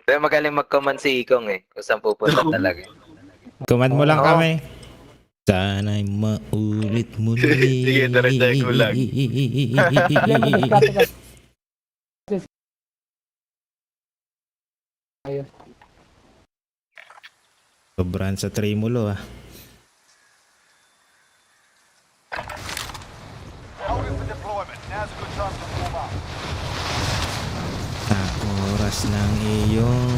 Pero magaling mag-command si Ikong eh. Kung saan pupunta talaga. Command mo lang Oo. kami. Sana'y maulit muli. Sige, diretsahin ko lang. Diskarte ka. Ayos. Sobrahan sa Trimulo ah. Holding for deployment. Now's a good time to warm up. Sa oras ng iyong...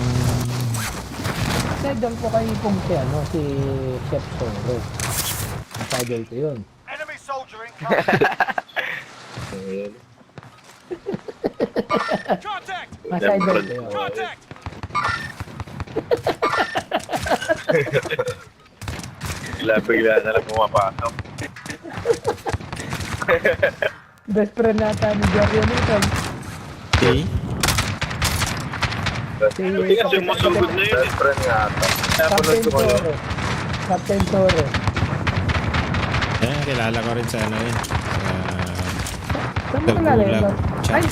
Sedal po kayo kung si Chef Toro. Sidle ko yun. Enemy soldier incoming. Contact! Sidle ko yun. Contact! Bigla na lang pumapasok. Best friend nata ni Jerry Newton. Okay. Hindi kasi masugod na yun. Best friend nga ata. Napanood Captain ko kayo. Toro. Captain Toro. Eh, kilala ko rin sa ano yun. Saan mo kilala yun? Gulag. Ay!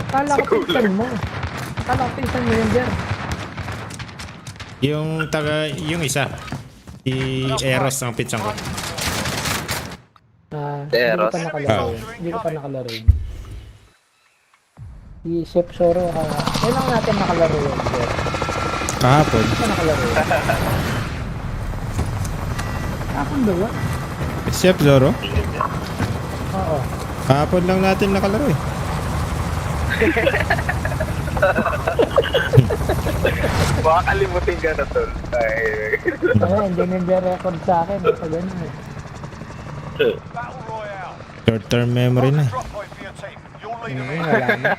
Kala ko pinsan mo. Kala ko pinsan mo yun, Jer. Yung isa. Si Eros ang pitsang ko. Hindi ko Eros. pa nakalaro yun. Hindi ko pa nakalaro yun. Si Chef Soro, kailan natin nakalaro yun, Jer? Kahapon. Hindi pa nakalaro yun. Kapon ba yun? Chef Zoro. Oo. Kahapon lang natin nakalaro eh. Baka kalimutin ka na tol. Ay. Kaya hindi nagre-record sa akin. Basta ganun eh. Battle Royale. Short-term memory na. Drop point for your team. You'll lead them in. Wala na.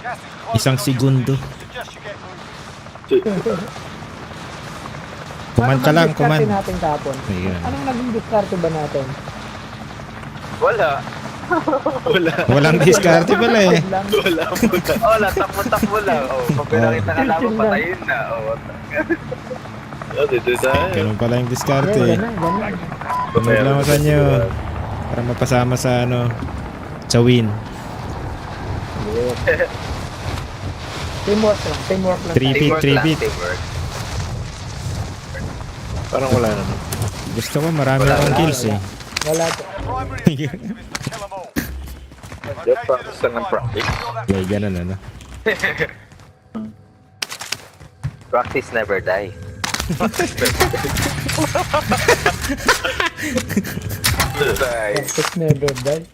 Gas is closing Isang on your segundo. position. Suggest you get moving. Command ka lang, command. Anong natin kapon? Ayan. Anong naging diskarte ba natin? Wala. Walang diskarte pala eh. Lang. Wala, takbo-takbo lang. Oh, pag pinakita ka naman, patayin na. Oh, Dito tayo. Ganun pala yung diskarte eh. Ganun, ganun. Tunog lang ako sa inyo. Para mapasama sa ano. Sa win. Teamwork lang, teamwork lang. Three tayo. feet, 3 feet. Teamwork. Parang wala naman. Gusto ko marami akong kills eh. Wala to. Primary objective is to kill them all. Just practice lang ng practice. May ganun ano. Practice never die. Practice never die.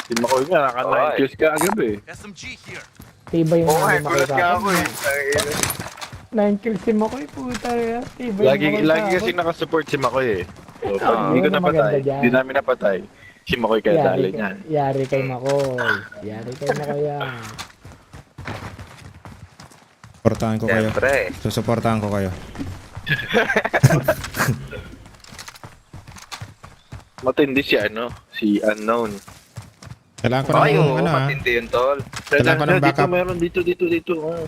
Si Makoy nga, naka 9 kills ka agad eh. SMG here. Tiba yung Oo, mga gulat nga ako makita. eh. 9 kills si Makoy, puta ya. Tiba Lagi kasi nakasupport si Makoy eh. So, pag hindi ko yun ang napatay, maganda dyan. hindi namin napatay. Si Makoy kaya dali niya. Yari kay Makoy. Yari kay Makoy yan. Suportahan ko kayo. Siyempre. Susuportahan ko kayo. Matindi si si Unknown. Kailangan ko Ay, ng oo, ano ah. matindi yun tol. Kailangan ko ng Dito, backup. meron dito. Oh.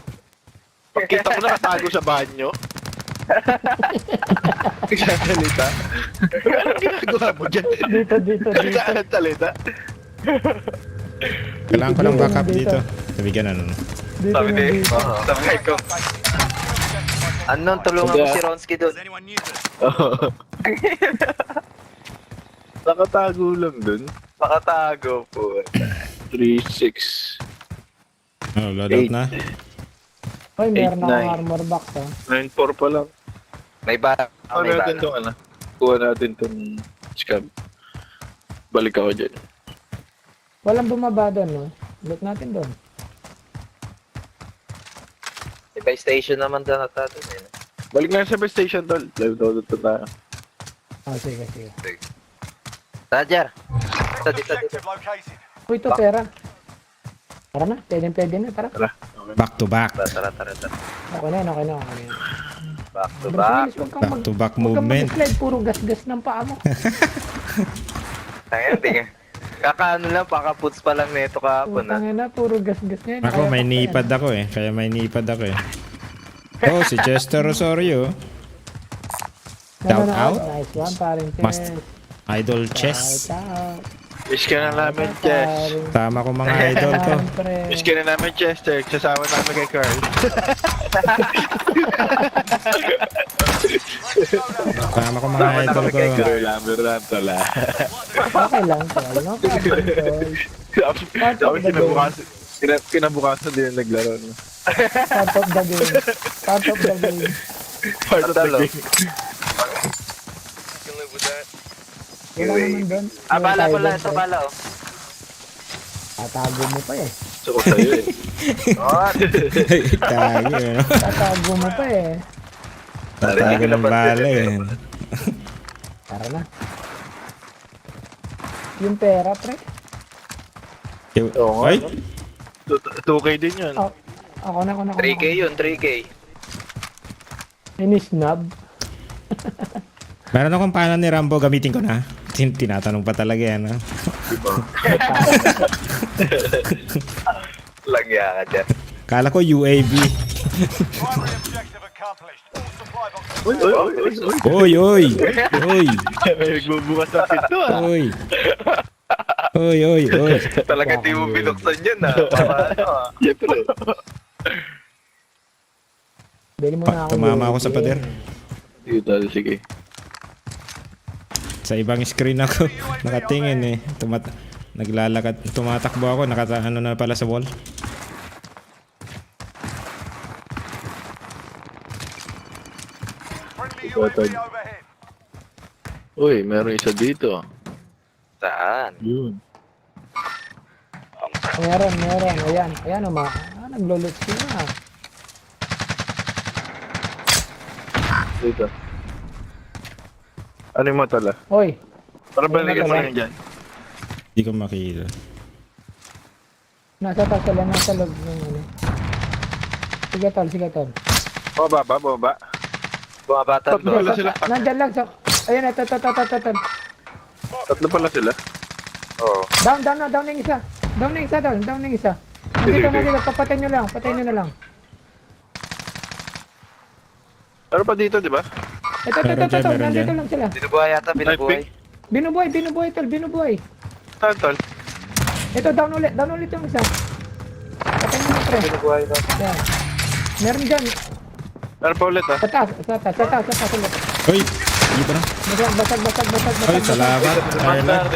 Pagkita ko nakatago sa banyo. Nagsasalita. Anong ginagawa mo dyan? Dito. Nagsasalita. Kailangan ko ng backup dito. Sabigan ano. Dito Sabi na ni, dito. sabi ko. Anong tulungan mo si Ronski doon? Does anyone need this? Nakatago lang dun. Pakatago po. 3-6. Oh, loadout na. Hoy, meron 8, akong 9. armor box ha. 9-4 pa lang. May bala. Kuha May natin bala. tong Kuha natin tong scab. Balik ako dyan. Walang bumaba doon, no? Look natin doon. Iba station naman doon at natin eh. Balik na sa base station tol. Live download pa tayo. Oh, sige. Roger. Dito. Objective located. Uy, ito pera. Tara na, pwede na, tara. Tara. Okay. Back to back. Tara. Okay na yan. Back to back. Bilis, Back to back Huwag kang movement. mag-slide, puro gas-gas ng paa mo. Ayun, tingin. Kakaano lang, pakaputs pa lang nito kahapon Putang ina, puro gas-gas niya. Ako, may nipad ako eh. Kaya may nipad ako eh. Oh, si Chester Osorio. Shout out. Nice one, paring Must- Chess. Idol Chess. Shout out. Miss ka na namin, Chess. Tama ko mga idol ko. Miss ka na namin, Chess. Sasama namin kay Carl. Tama ko mga idol ko. Number lang tala. Okay lang, tol. No problem, tol. Tapos kinabukasan din yung naglaro. No? Part of the game. Part of the game. Part of the Talo. game. Wala naman doon. Bala ko lang. Ito bala oh. Tatago mo pa eh. Gusto ko sa'yo eh. Oh, Kagi, ano? Tatago mo pa eh. Tatago ng bala eh. Tara na. Yung pera, pre. Oo nga. Ay! 2K din yun. Oh, ako na. 3K yun, 3K. Inisnab. Meron akong paano ni Rambo, gamitin ko na. Tinatanong pa talaga yan, ha? Lagya ka dyan. Kala ko UAV. Primary objective accomplished. All supply boxes. Uy. Oy! Oy! May nagbubukas ng pinto ah. Oy! Oy! Talaga di mo binuksan yun ah. Para ano ah. Siyempre. Bili mo na ako. Tumama ako sa pader. Sige, talo, sige. Sa ibang screen ako. Nakatingin eh. Naglalakad. Tumatakbo ako. Ano na pala sa wall. Friendly UAV overhead. Uy, meron isa dito. Saan? Yun. Meron. Ayan o ma. Naglulot sila. Dito. Ano yung mga tala? Hoy. Para balikan mo Ano lang dyan. Hindi ko makita. Nasa tasala. Nasa loob ng ano. Sige tol. Baba. Bumabatan Tatlo doon. pala sila. Nandyan lang sa... Ayun, ito. Tatlo pala sila. Oo. Down na yung isa. Down na yung isa. Nandito. Papatayin nyo na lang. Ano pa dito, di ba? Ito. Meron dyan. Nandito lang sila. Binubuhay yata, binubuhay. Binubuhay. Saan, tol? Ito, down ulit yung isa. Patayin nyo na, pre. Binubuhay na. Yan. Meron dyan. Ano pa ulit, ah? Sa taas ulit. Oy! Dito na. Basag. Oy, salamat. Carla.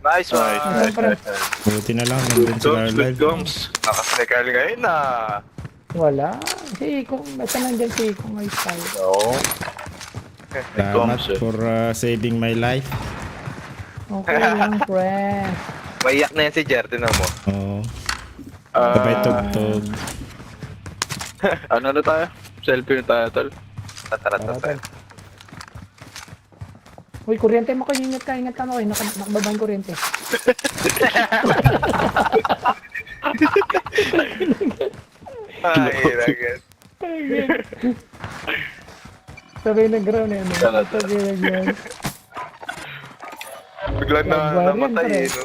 Nice one. Nice. Buti na lang. Nandun si Carla. Gomes. Nakasnekal ngayon ah. Wala. Si Ikong, basta nandyan si Ikong ay style. Oo. Salamat for saving my life. Okay lang, pre. Maiyak na yan si Jer, tinan mo. Oo. Sabay tugtog. Ano na tayo? Selfie na tayo, tol. Tara. Uy, kuryente mo kayo. Ingat ka mo kayo. Nakababa yung kuryente. Ay, nagad. Sabay nag-ground yan. Tara. Sabay nag-ground. Biglang na namatay eh. No?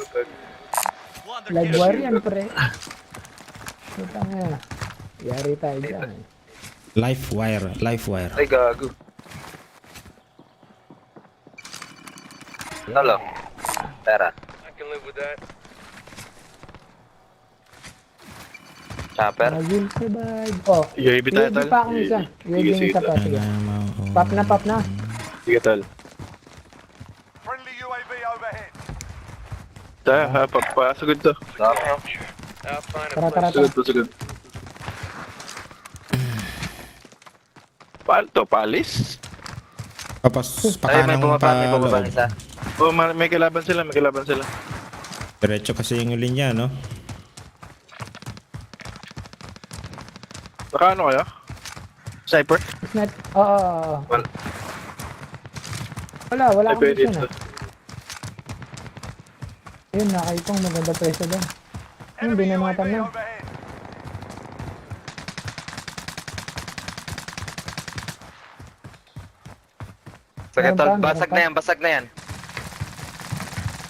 Live war yan, pre. Puta nga. Yari tayo dyan. Life wire. Ay, gago. Talo. Tara. Chopper. Magil survive. Oh, UAV tayo, UAV tol. pa akong isa. UAV yung isa pa. Sige. Pop na. Sige, tol. Friendly UAV overhead. Tayo, ha? Pasagod to. Tara. Pasagod. Paano to? Palis? Ay, may bumaba isa. Oh, may kalaban sila. Diretso kasi yung linya, no? Nakaano kaya? Sniper? Snap. Oo. Wala Ay, akong pwede mission ito. Ayun, nakaitong maganda preso doon. Ayun, Enemy binanatan UAV na. overhead. Sige, tol. Meron pa. Basag na yan.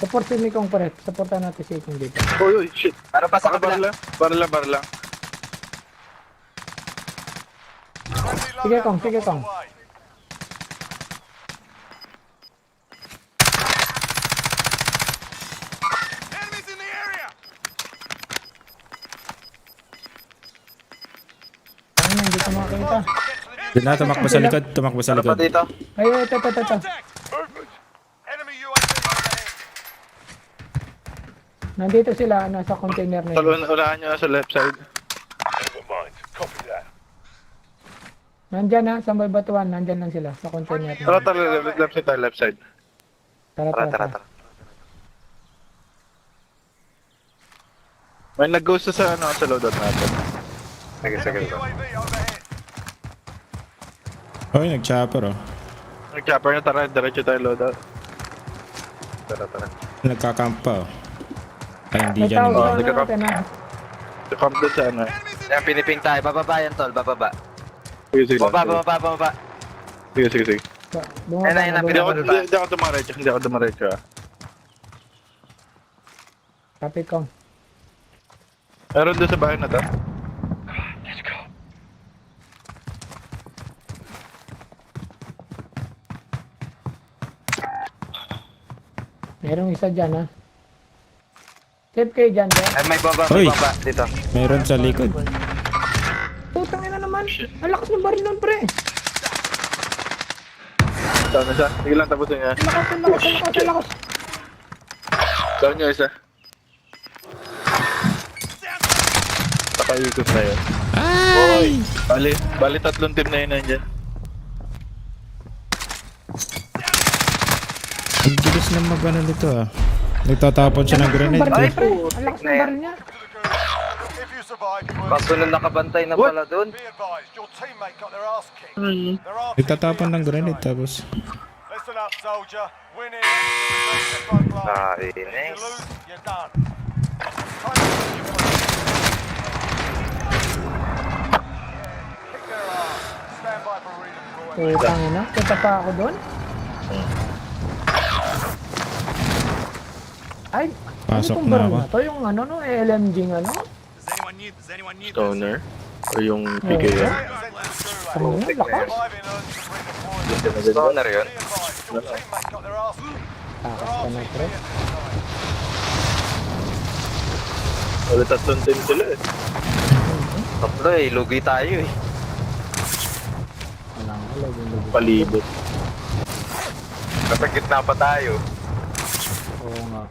Support si Mikong pare. Supportan natin si Ikong dito. Uy, shit. Ano pa sa kabila? Para lang. Friendly Sige, loadout Kong, sige, on Kong. the way. hindi ko makakita. Doon na, tumakbo sa likod. Tumakbo sa Ano pa likod. dito? Ay, ito. Contact! Movement! Enemy UAV overhead. Nandito sila, nasa container na Tol, yun. unahan nyo sa left side. Never mind. Copy that. Nandyan na, sa may batuan, nandyan lang sila, sa container Tara, na. tara, left side tayo, left side. Tara, Tara, tara, tara, tara. tara. May nag-ghost sa ano, sa loadout natin. Sige, sige. Enemy UAV overhead. Oy, nag-chopper oh. Nag-chopper na, tara, diretso tayo loadout. Tara, tara. Nagkakamp pa oh. Ay, hindi May dyan. tao Hindi. Oh, sa nagka-camp. natin, ha? Come doon sa ano. Yan, piniping tayo. Bababa yan, tol. Bababa. Sige, sige. Bababa. Sige, sige, sige. Bumaba Ayun, ayun, na, Hindi ako, bumaba. hindi ako dumaretso, hindi ako dumaretso ah. Copy ko. Meron doon sa bahay na to. Merong isa dyan, ha? Safe kayo dyan, ha? Ay, may baba, Uy. may baba. Dito. Meron sa likod. Putang ina naman. Ang lakas ng baril nun, pre. Down na siya. Sige lang, tapusin niya. Ang lakas. Down niya isa. Nakaikot na yun. Ay! Bali tatlong team na yun nandiyan. Ang bilis na mag-ano nito ah. Nagtatapon siya ng grenade. Baril, Eh. pre. Ang lakas ng baril niya. If you survive, you will Kasunod nakabantay na pala doon. be advised. Your teammate got their ass kicked. There are Nagtatapon ng grenade tapos. Listen up, soldier. Winning. You reach the front line. Ah, If you inis. lose, you're done. Time to push your point. Kick their ass. Stand by for redeployment. Putang ina. Kita pa ako doon. Ay, Pasok ano na baril ako. na to? Yung ano, no? LMG nga, no? Stoner. O yung PKM. Ano yun? Lakas. Surviving earns you redeployment. Stoner yun. Be advised. Your teammate got their ass kicked. Takas ka na, pre. Bali tatlong team sila eh. Tatlo eh. Lugi tayo eh. Walang alam yung lubo. Palibot. Nasa gitna pa tayo. Oo nga.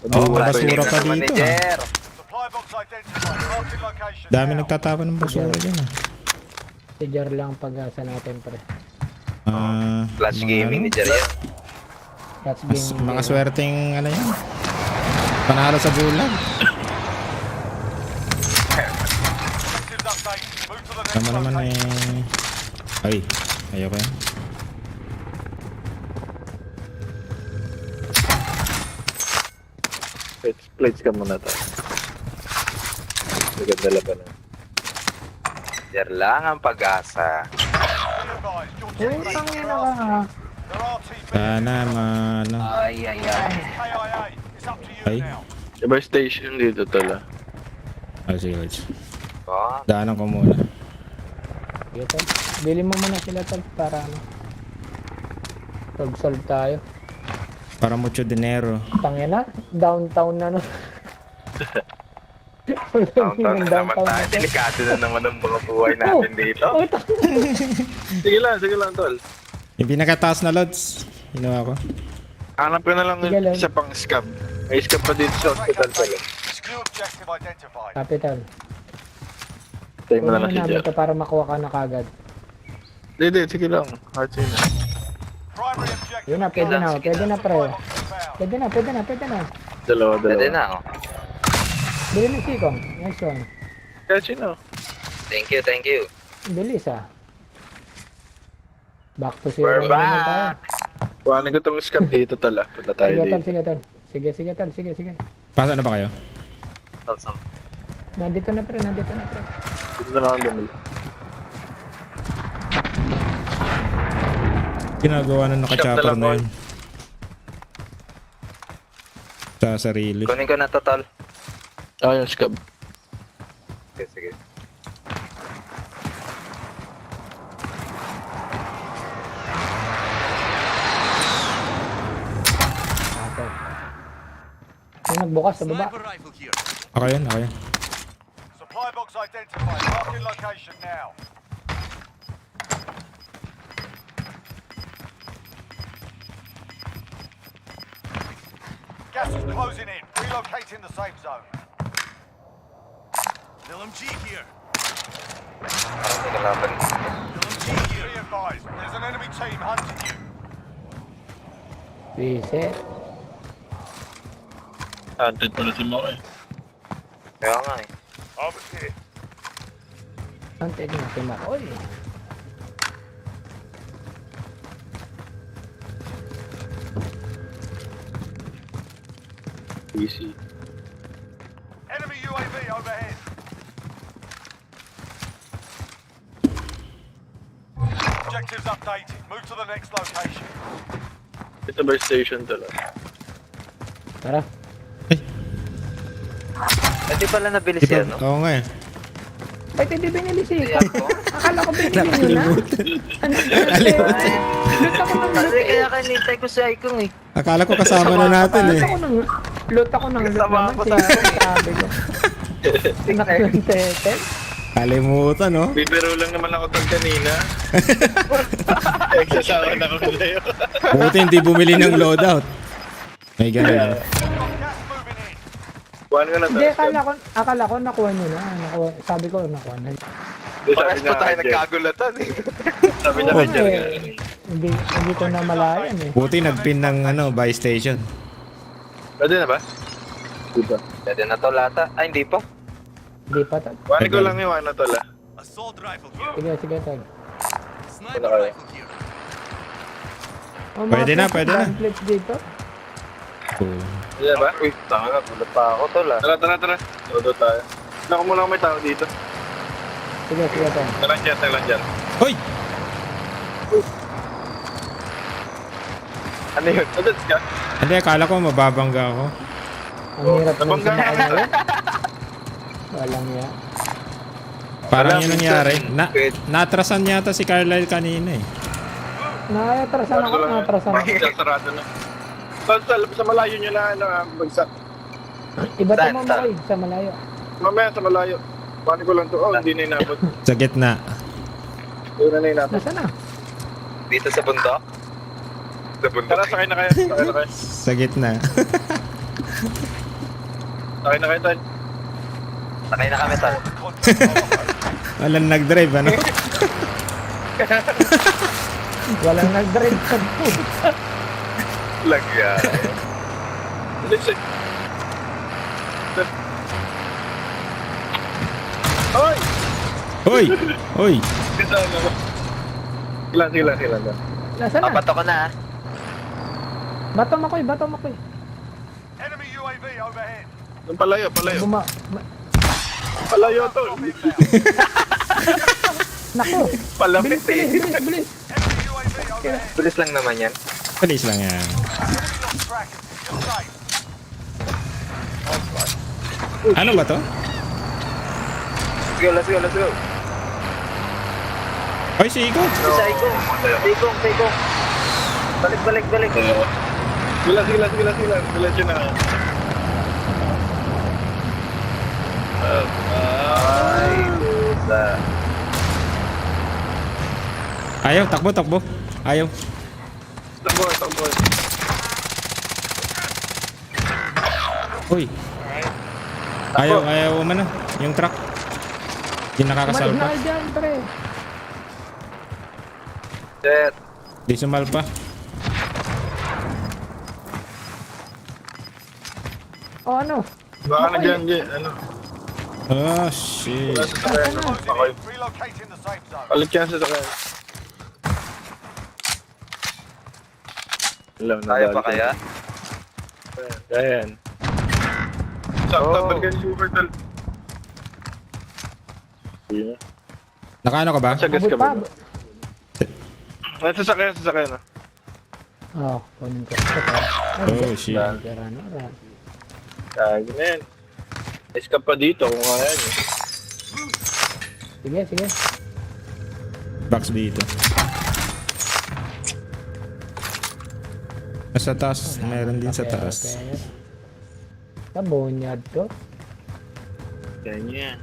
Oh, may basura Tingnan pa naman ni dito ah. Jer. Supply box identified. Marking location. Dami now. nagtatapon ng basura dyan ah. Si Jar lang pag-asa natin, pre. Ah, Flash mga gaming ano, ni Jer yan. That's mas- gaming. mga swerteng ano yan. Panalo sa bulag. Objectives update. Move to the next Tama naman location. eh. Ay, ayoko yan. Plates ka muna tayo. Maganda laban na. Jer lang ang pag-asa. Be advised. Your teammate Putang got their ina ass ka. kicked. There are TB. Sana ano. Ay, ay, ay. KIA. It's up to you Ay. now. Iba station dito tala. Ah, sige, Lodge. Oh, Daanan ko muna. Sige, tol. Bili mo muna sila, tol, para ano. Solve tayo. Para mucho dinero. Tangina, downtown na, no? downtown na naman tayo. na to. Delikado na naman ang mga buhay natin dito. Oh, Sige lang tol. Yung pinakataas na Lods. Ginawa ko. Hanap ko na lang Sige lang. isa pang scam. May scam pa dito sa hospital pala. New objective identified. Capital. Tayo mo na Kunin lang si namin Jeff. ito para makuha ka na kagad. Hindi, sige lang. Hard na. Primary objective. Yun na, pwede na, pwede na, pre. Supply box inbound. Pwede na. Dalawa. Pwede na oh. Bili ng sikong. Nice one. Kaya sino? Thank you. Bilis, ah. Back to zero. We're na naman tayo. back. Kuhanin ko itong scam dito tala. Punta tayo Sige, tol, dito. sige, tol. Sige, tol, sige. Pasa na ba kayo? Awesome. Nandito na, pre. Dito na lang ako lumili. Ginagawa na Shot naka-chopper na lang, na yun. Sa sarili. Kunin ko na total. Ah, yung scam. Sige. Okay. Yung nagbukas sa baba. Ako yun. Supply box identified. Marking location now. Gas is closing in. Relocating the safe zone. LMG here. Parang may kalaban. LMG here. Be advised. There's an enemy team hunting you. Reset. Hunted pala si Mo eh. Kaya nga eh. Over here. Antes na si Makoy. Easy. Enemy UAV overhead. Objectives updated. Move to the next location. Ito ba yung station talaga? Tara. Hindi pala nabilis yan, no? Oo nga eh. Ba't hindi binili si Kaya ko. Akala ko binili nyo na. Nakalimutan. Loot ako ng Kasi loot. kaya kanintay ko si Aikong eh. Akala ko kasama na natin eh. Loot ako ng loot Kasama naman. ako Sige, sa- sabi ko. Nakalimutan. Kalimutan no? Bibiro lang naman ako tag kanina. Nagsasawa na ako sa'yo. Buti hindi bumili ng loadout. May ganun. Gas moving in. Kuhaan ka na Hindi, to. akala ko nakuha nyo na. Sabi ko nakuha na. Parehas pa tayo nagkagulatan eh. Sabi niya Oo, kay Jer. eh. Hindi ko na malayan eh. Buti nagpin ng buy station. Pwede na ba? Diba? Pwede na to lata. Ay, hindi pa. Hindi pa to. Kuhaan ko lang yung ano tala. Assault rifle here. Sige, tag. Sniper Wala. rifle here. Oh, Pwede na, mga pwede na. pamphlets dito. Pwede na ba? Uy, tanga na. Gulat pa ako to la. Tara. Todo tayo. Tignan ko muna kung may tao dito. Sige, tag. Talang dyan. Hoy! Ano yun? Adats ka? Hindi, akala ko mababangga ako. Ang hirap ng nabangga ka. sinabi. Walang ya. Parang Wala, yun nangyari. Wait. Natrasan yata si Carlisle kanina eh. Nakatrasan ako, nakatrasan ako. Sarado na. Sa malayo nyo na bagsak. Iba to Saan, mo saan? sa malayo. Mamaya sa malayo. Kuhaan ko lang to. Oh, hindi na inabot. Sa gitna. Hindi na inabot. Nasaan na? Dito sa bundok? Sa bundok. Tara, sakay na kayo. Sa gitna. Sakay na kayo, Tal. Sakay na kami tal. Walang nag-drive ano? Walang nag-drive sa Lagya. Listen. Hoy! Hoy! Hoy! Kasama ko. Kailan. Nasaan na? Papato ko na ah. Bato makoy. Enemy UAV overhead. Yung palayo. Palayo to. Nako. Palapit Bilis. Enemy UAV overhead. Bilis lang naman yan. Palis lang yan. Enemy lost track. You're safe. Ano ba to? Let's go. Hoy, si Iko! Sa Aikong. Balik. Bilas yun na. Ay, pusa. Ayaw, takbo. Ayaw. Takbo. Hoy. Ayaw umano. Yung truck. Hindi Umalis nakakasalpa. na kayo dyan, pre. Shit. Di sumalpa. O ano? Baka na dyan, ano. Oh, shit. Wala sa sakayan. Okay. Relocating the safe zone. Palit ka sa sakayan. Alam na. Kaya pa kaya? Ayan. Sakta, Oh. balikan yung super tal. Sige. Nakaano ka ba? Sagas Abot ka pa. ba? Sa sakayan na. Oh, kunin ko. Oh, shit. Kaya na yan. Escape pa dito kung kaya nyo. Sige. Box dito. Sa taas. Meron din sa taas. Sa bonyad to. Ganyan.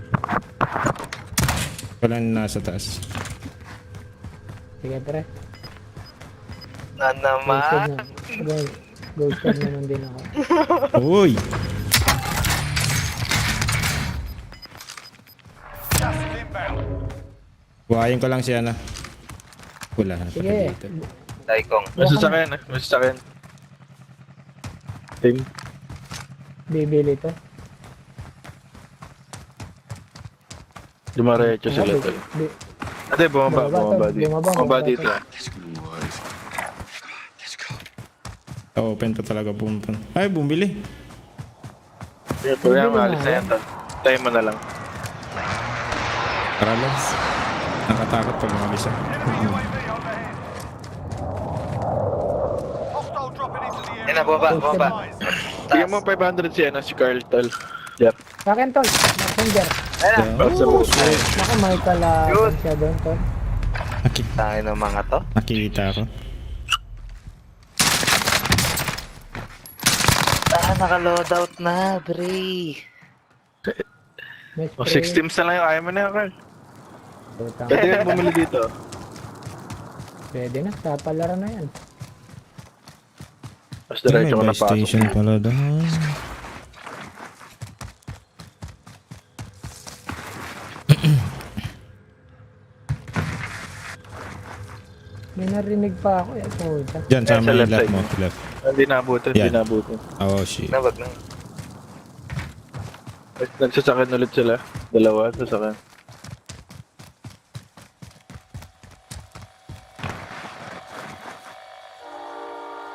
Wala na nasa taas. Sige, pre. Na naman. Ghosted naman din ako. Uy! Gas is inbound. Buhayin ko lang siya na. Wala na pala Sige. dito. Daikong. May sasakyan eh. May sasakyan. Team. Bibili to. Dumaretso sila tol. Ate, bumaba dito. Bumaba dito. Open pa talaga pumpun. Ay, bumili. Pero yan, maalis na yan tol. Tayo mo na lang. Tara lang. Nakatakot pag umalis ah. UAV overhead. Hostile dropping into the Yan area. na, baba. Bigyan mo 500 si Carl tol. Yep. Sa akin, tol. Messenger. Ayan na. Para sa puso. Naku, may kalaban Yun. siya doon, tol. Tayo ng mga to. Nakikita ako. Naka-loadout na, Bray. May O, spray. 6 teams na lang yung kaya mo na yan, Carl. Putang. Pwede yan bumili dito. Pwede na, kapalaro na yan. Tapos May diretso ko na buy pasok. station pala doon. May narinig pa ako. Puta. Diyan sa Sa may left left side mo. mo. Left. Hindi nabutin, hindi Yan. nabutin. Oh shit. Nabag na. Nagsasakyan ulit sila. Dalawa, sasakyan.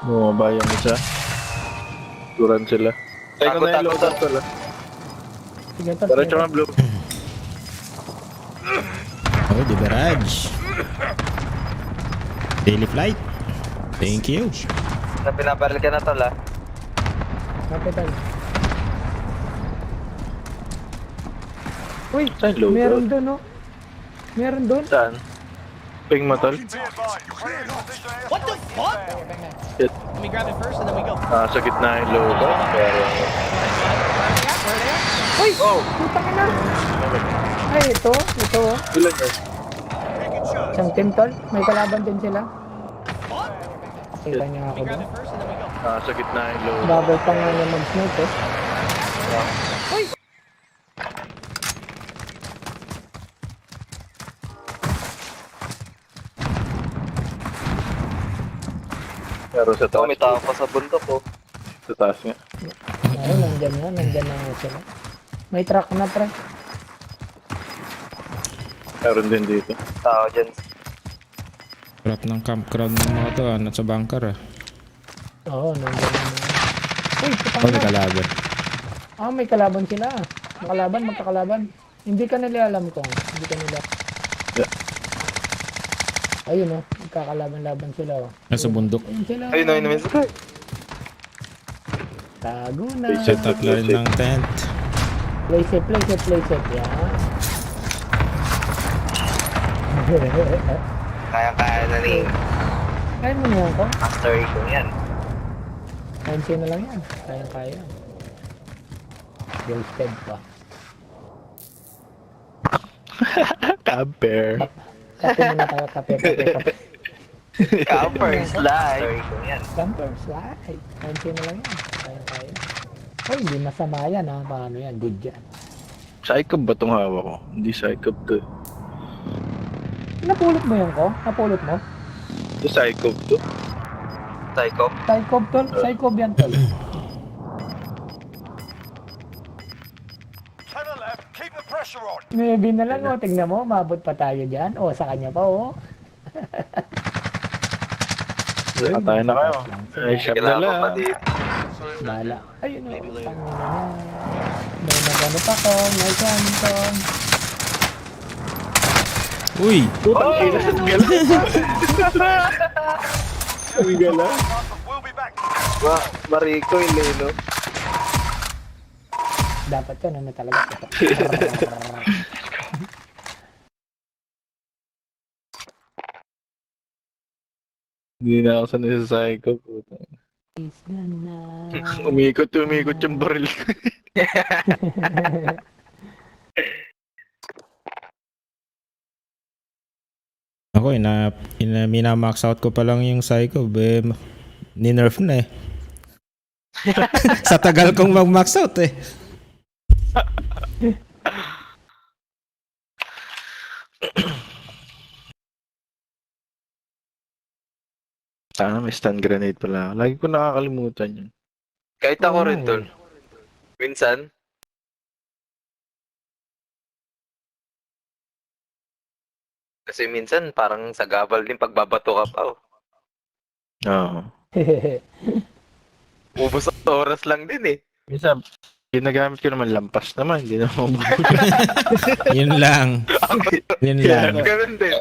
Bumaba yung isa. Turan sila. Tayo ko na yung Takot, loadout takot. pala. Sige, tol. Diretso ka blue. Oh, the garage. Daily flight. Thank you. Na pinabaril ka na tol ah. Kapital. Uy, Saan loadout? meron doon, no? Meron doon. Saan? Ping mo tol? Be advised. Friendly precision airstrike inbound. Shit. Let me grab it first and then we go. Sa gitna yung loadout. Pero... Uy! Putang ina! Ay, ito. Oh. Ilan yun? Taking shots. Isang team, tol. May kalaban din sila. Kita niya ako Let me grab doon. it first and then we go. Sa gitna yung loadout. Bubble pa nga niya mag-snoop, eh. Pero sa Oh, taas. may tao pa sa bundok oh. Sa taas nga. Ayun, nandyan na. Nandyan na nga sila. May truck na, pre. Meron din dito. Tao dyan. Trap ng campground ng mga to. Nasa bunker ah. Oo, nandyan na. Uy, putang Oh, may ina. kalaban. Ah, may kalaban sila. Magkakalaban. Hindi ka nila alam kung. Hindi ka nila. Yeah. Ayun, oh. Magkakalaban-laban sila, oh. Nasa bundok. Ayun sila. Ayun, ayun naman sila. Tago na. Set Set up na rin ng tent. Play safe. Yan. Kaya na ni Kaya mo na yan ko. Master Race yan. Fancy na lang yan. Kaya. Ghosted pa. Camper. Kape muna tayo, kape. Campers live. Yan. Camper slide. Fancy na lang yan. Kaya. Ay, hindi masama yan, ha. Paano yan? Good yan. Psychob ba itong hawa ko? Hindi psychob to. Napulot mo yun ko? Napulot mo? Ito psychob to. Psycho. Psychob, tol. Psychob yan, tol. 10 left. Keep the pressure on. Maybe na lang, oh. Tignan mo, mabot pa tayo dyan. O, sa kanya pa, oh. Patay na kayo. Ay, shop na Kailangan pa lang. dito. Bala. Ayun, oh. Tangina na. May naganap ako. May kanton. Uy! Putang ina, ang gala. Ang gala. We'll be back. Mariko yung lelo. Dapat yan, ano talaga. Hindi na ako sanay sa psychob. Putang. Is gonna... Umikot yung baril. Ako, minamax out ko pa lang yung Psycho. Ni-nerf na eh. Sa tagal kong mag-max out eh. Sana may stun grenade pala. Lagi ko nakakalimutan yun. Kahit ako Oo rin, nga tol. Minsan, kasi minsan parang sagabal din pagbabato ka pa. Oh. Oo. Ubus ang oras lang din eh. Minsan, ginagamit ko naman lampas naman. Hindi naman Yun lang. Yun lang. Ganun din.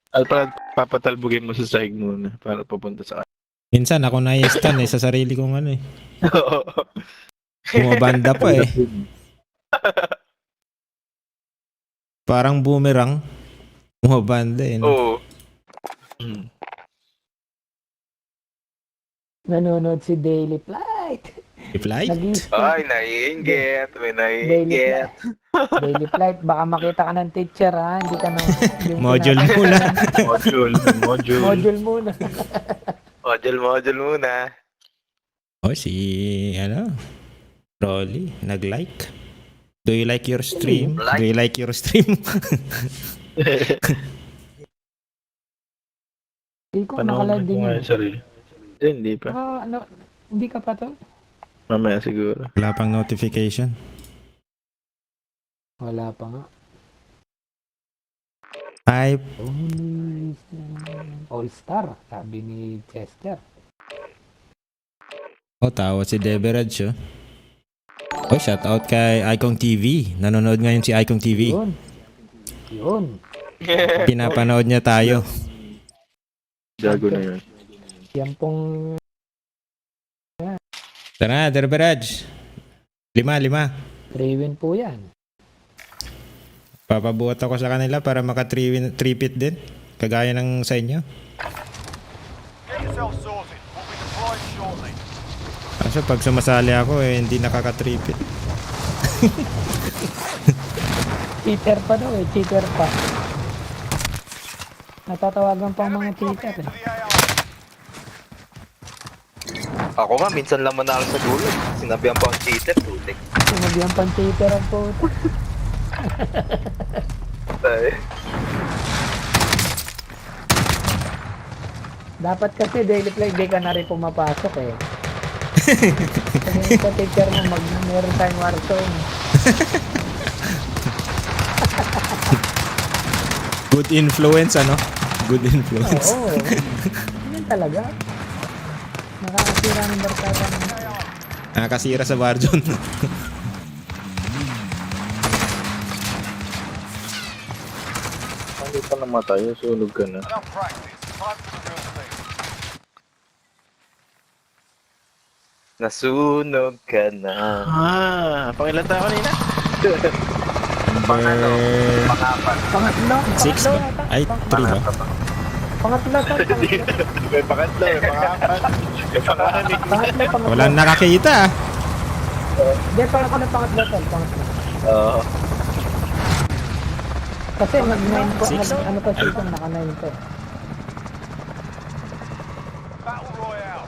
At pala papatalbugin mo sa side muna para papunta sa Minsan ako na-stun eh sa sarili kong ano eh. Oo. Bumabanda pa eh. Parang boomerang. Bumabanda eh. No? Oo. Hmm. Nanonood si Daily Flight. Reply? Ay, naiinggit. May Daily naiinggit. Flight. Daily Flight. Baka makita ka ng teacher ha. Hindi ka na... Module muna. Module. Module muna. Module muna. Oh, si Rolly, nag-like. Do you like your stream? Like? Do you like your stream? Hindi ko Panahon nakalag ko din nga yun. yung sarili. Hindi pa. Hindi ka pa to? Mamaya siguro. Wala pang notification. Wala pa nga. Ay, All-Star, sabi ni Chester. oh, tawa si Deberaj, oh. Oh, shout out kay Icon TV. Nanonood ngayon si Icon TV. Yun. Pinapanood niya tayo. Gago na yun. Yan pong... Tara, Deberaj. 5. 3 win po yan. Papabuhat ako sa kanila para maka 3 pit din. Kagaya ng sa inyo. Get yourself sorted. We'll be deploying shortly. Kaso pag sumasali ako hindi nakaka 3 pit. Cheater pa daw eh. Cheater pa. Natatawagan pa ang mga cheater eh. To the AR. Ako nga, minsan lang manalo sa dulo. Sinabihan pa ang cheater. Tutik. Sinabihan pang cheater ang po. Ay. Dapat kasi Daily Play, di ka na rin pumapasok eh. Sabihin sa teacher mo, meron tayong Warzone. Good influence, ano? Good influence. Oo. Yan talaga. Nakakasira ng barkada ng... Nakakasira sa Warzone. Hindi pa namatay. Sunog ka na. Enough practice. Time for the real thing. Nasunog ka na. Pangilan tayo kanina? Number Pangapat. 6 ba? Ay, 3 ba? Pangatlo. May pangatlo, may pangapat. May panganim. Pangatlo. Walang nakakita. Hindi, pangatlo. Oo. Kasi nag-9 po, Six? ano pa siya, naka-9 po. Battle Royale.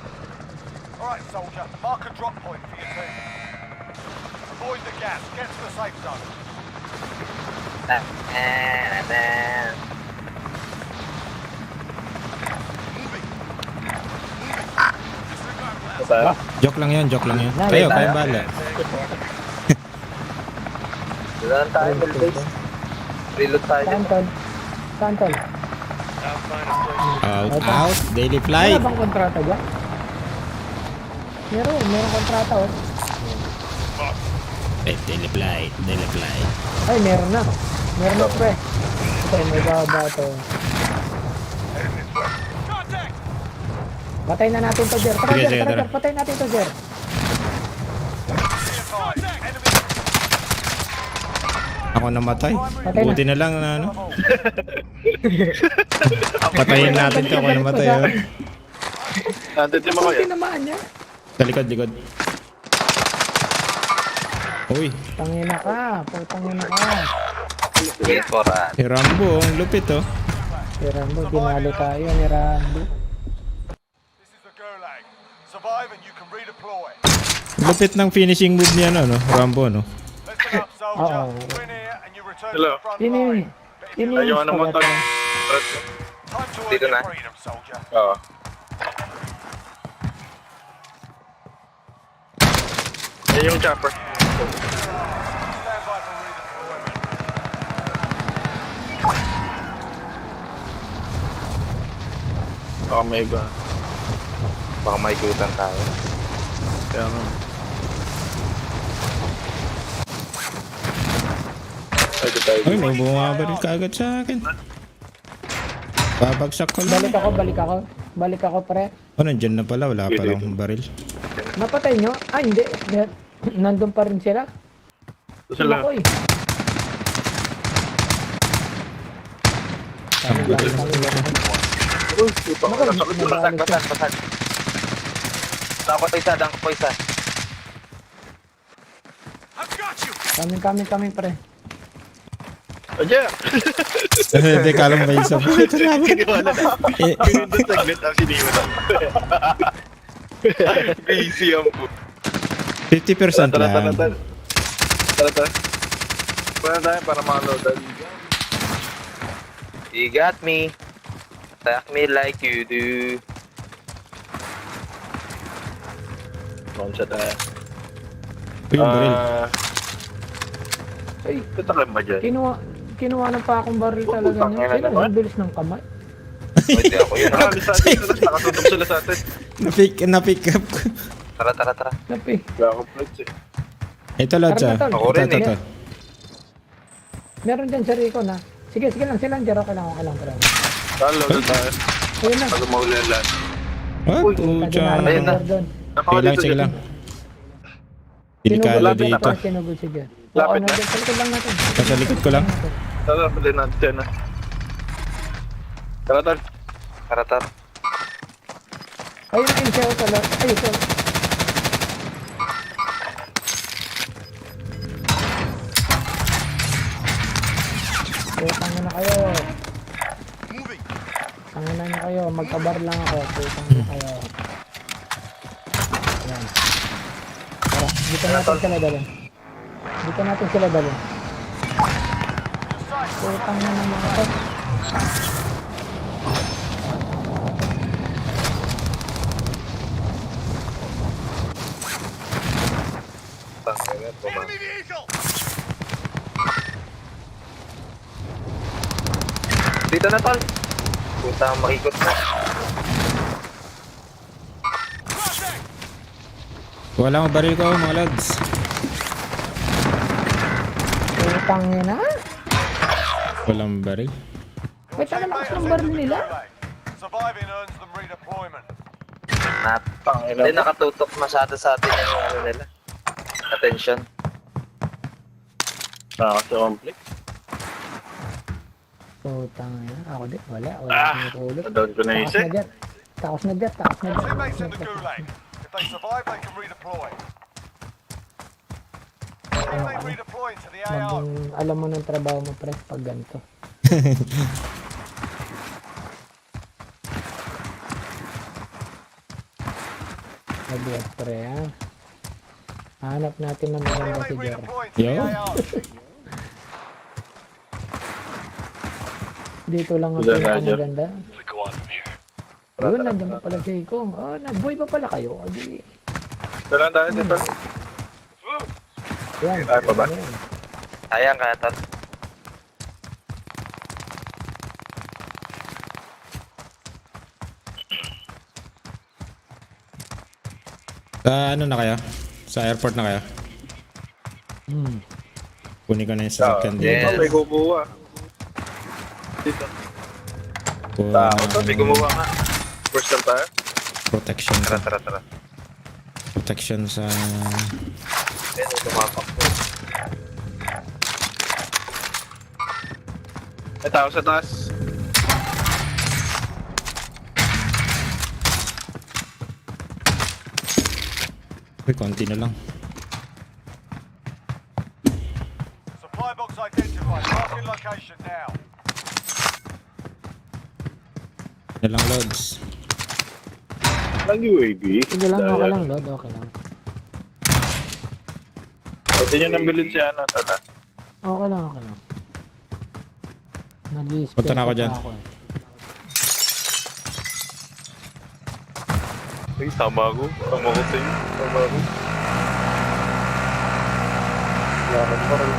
Alright, soldier. Mark a drop point for your team. Avoid the gas. Get to the safe zone. Joke lang yun. Kayo bala. Doon tayo, Melbase. Reload tayo. Santol. Out. Daily flight. Wala bang kontrata dyan? Meron kontrata oh. Daily flight. Ay, meron na. Meron na pre. Ito, may baba to. Contact! Patay na natin to, Jer. Tara, Sige, Jer, sige, tara, tara. Jer. Patay natin to, Jer. Enemy Ako namatay. Patay na. Buti na lang na ano. Patayin natin to. Ako namatay. Oh. Nandito mo kaya? Tinamaan niya. Sa likod. Uy, Tangina ka. Putangina ka. Yes, Koran. si Rambo. Ang lupit oh. Si Rambo, dinalo tayo ni Rambo. This is the Gulag. Survive and you can redeploy. Lupit ng finishing move niya, no? Rambo, no? Listen up, soldier. Uh-oh. Win here and you return Hello. to the front Yun yun. line. Yun yun. Ayaw naman to. Time to earn Dito your na. freedom, soldier. Oo. Yan yung chopper. Stand by for redeployment. Baka may iba. Baka may gutan tayo. Kaya nga. Ay, di tayo. Ay, may bumabaril ka agad sa akin. Babagsak ko lang. Balik ako, pre. Oh, nandyan na pala. Wala pa lang baril. Napatay nyo? Ah, hindi. Nandun pa rin sila. Sila. Ako eh. Uy, puta ka. Nasakit ko na. Basag. Dako pa isa, dako pa isa. Kami, pre. Adya! Hindi, kalang ba yung sa buhay? Kiniwala na. Eh, Pinindot saglit ang siniwala. Busy ang po. 50% Tara. lang. Tara. Pwede tayo para makaloadan. You got me. Attack me like you do. Konsa tayo. Uy, yung baril. Ay, Tatakin ba dyan? kinuha na pa akong baril talaga Putang niya. ina Sino? naman. Ang bilis ng kamay. Pwede ako yun. Nakalis sa atin sila. Nakatutok sila sa atin. Na-pick up ko. Tara. Napi. Kaya ako plates eh. Ito, Lodja. Tara, Ako rin eh. Ito. Meron dyan sa Rico na. Sige lang sila. Okay lang, pre. Loadan tayo. Ayun na. Pag umaulan lang. Oh, pucha. Ayun na. Sige lang. Delikado Lapit na dito. pa. Sinugod si Jen. Lapit Oo, na. nandyan. Sa likod lang natin. Sa likod ko lang. Tara, pili natin dyan ah. Tara. Tara. Ayun na yung siya tala. Ay, ito. Tangin na kayo. Tangin na niyo kayo. Magkabar lang ako. Tangin na kayo. Ayan. Tara, dito natin sila dalhin. Putang na naman ako. Enemy vehicle! Dito na, tol. Puta, makikot na. Contact! Wala akong baril ko, mga lads. Putang na. Walang baril. Wait, ano Teammate lakas has ng baril entered the nila? Gulag. Surviving earns them redeployment. Hindi nakatutok masyado sa atin yung ano nila. Attention. Nakaka-complete. Putang na. Ako din. Wala akong tulog. Nadown ko na Takas isa. na jet. Teammates in the Gulag. If they survive, they can redeploy. Teammate redeploying to the AR. Alam mo ng trabaho mo, pre, pag ganito. Nag-yes, pre, ha? Hanap natin ng maganda si Teammate Jer. redeploying to the Yo. AR. Dito lang ang Diyan na, Jer. maganda. Yun, nandiyan pa pala si Ikong. Oh, nag-boy pa pala kayo. O, di. Tara tayo dito. Yan. Ay, pa ba? Yan. Ayan ka, tol. Sa ano na kaya? Sa airport na kaya? Kunin ko na yung sasakyan yes. dito. May kukuha. Dito. Kuha May gumawa nga. First time tayo. protection. Tara. Protection sa... Ayan, tumapak po. May tao sa taas. Uy, konti na lang. Supply box identified. Marking location now. Yan lang, Lods. Ang UAV. Sige lang, okay lang, Lord. Okay lang. Pwede nyo nang bilhin siya, ano, tata. Okay lang, okay lang. Nag-i-spell Punta na ako dyan. pa eh. Ay, tama ako. Tama ko sa'yo. Tama ako. Lakad pa rin.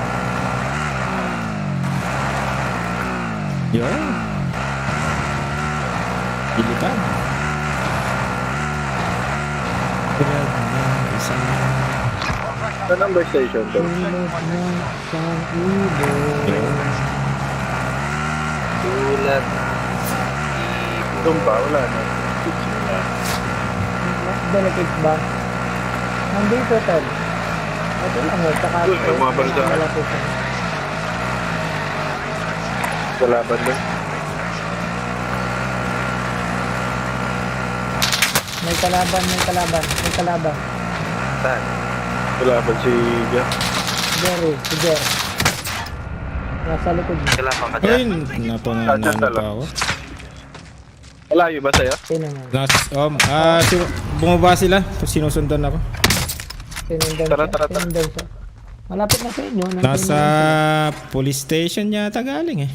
Yun. Pilipad. Pilipad na isang... Sa number station to. Tulad ng isang ibon. Yun. Tulad. Doon pa, wala na. Delicate ba? Nandito, Tol. Ito lang, tsaka Uy, may mga balda. malapit na. Sa laban doon. May kalaban, may kalaban, may kalaban. Saan? Sa laban si Jack. Jerry, si Jerry. Nasa likod mo. Kailangan ka Ay, dyan. napanganano pa ako. Malayo ba sa'yo? Tingnan mo. Bumaba sila. Sinusundan ako. Tinundan Tara, siya. tara, tara. Tinundan siya. Malapit na sa inyo. Nasa police station yata galing eh.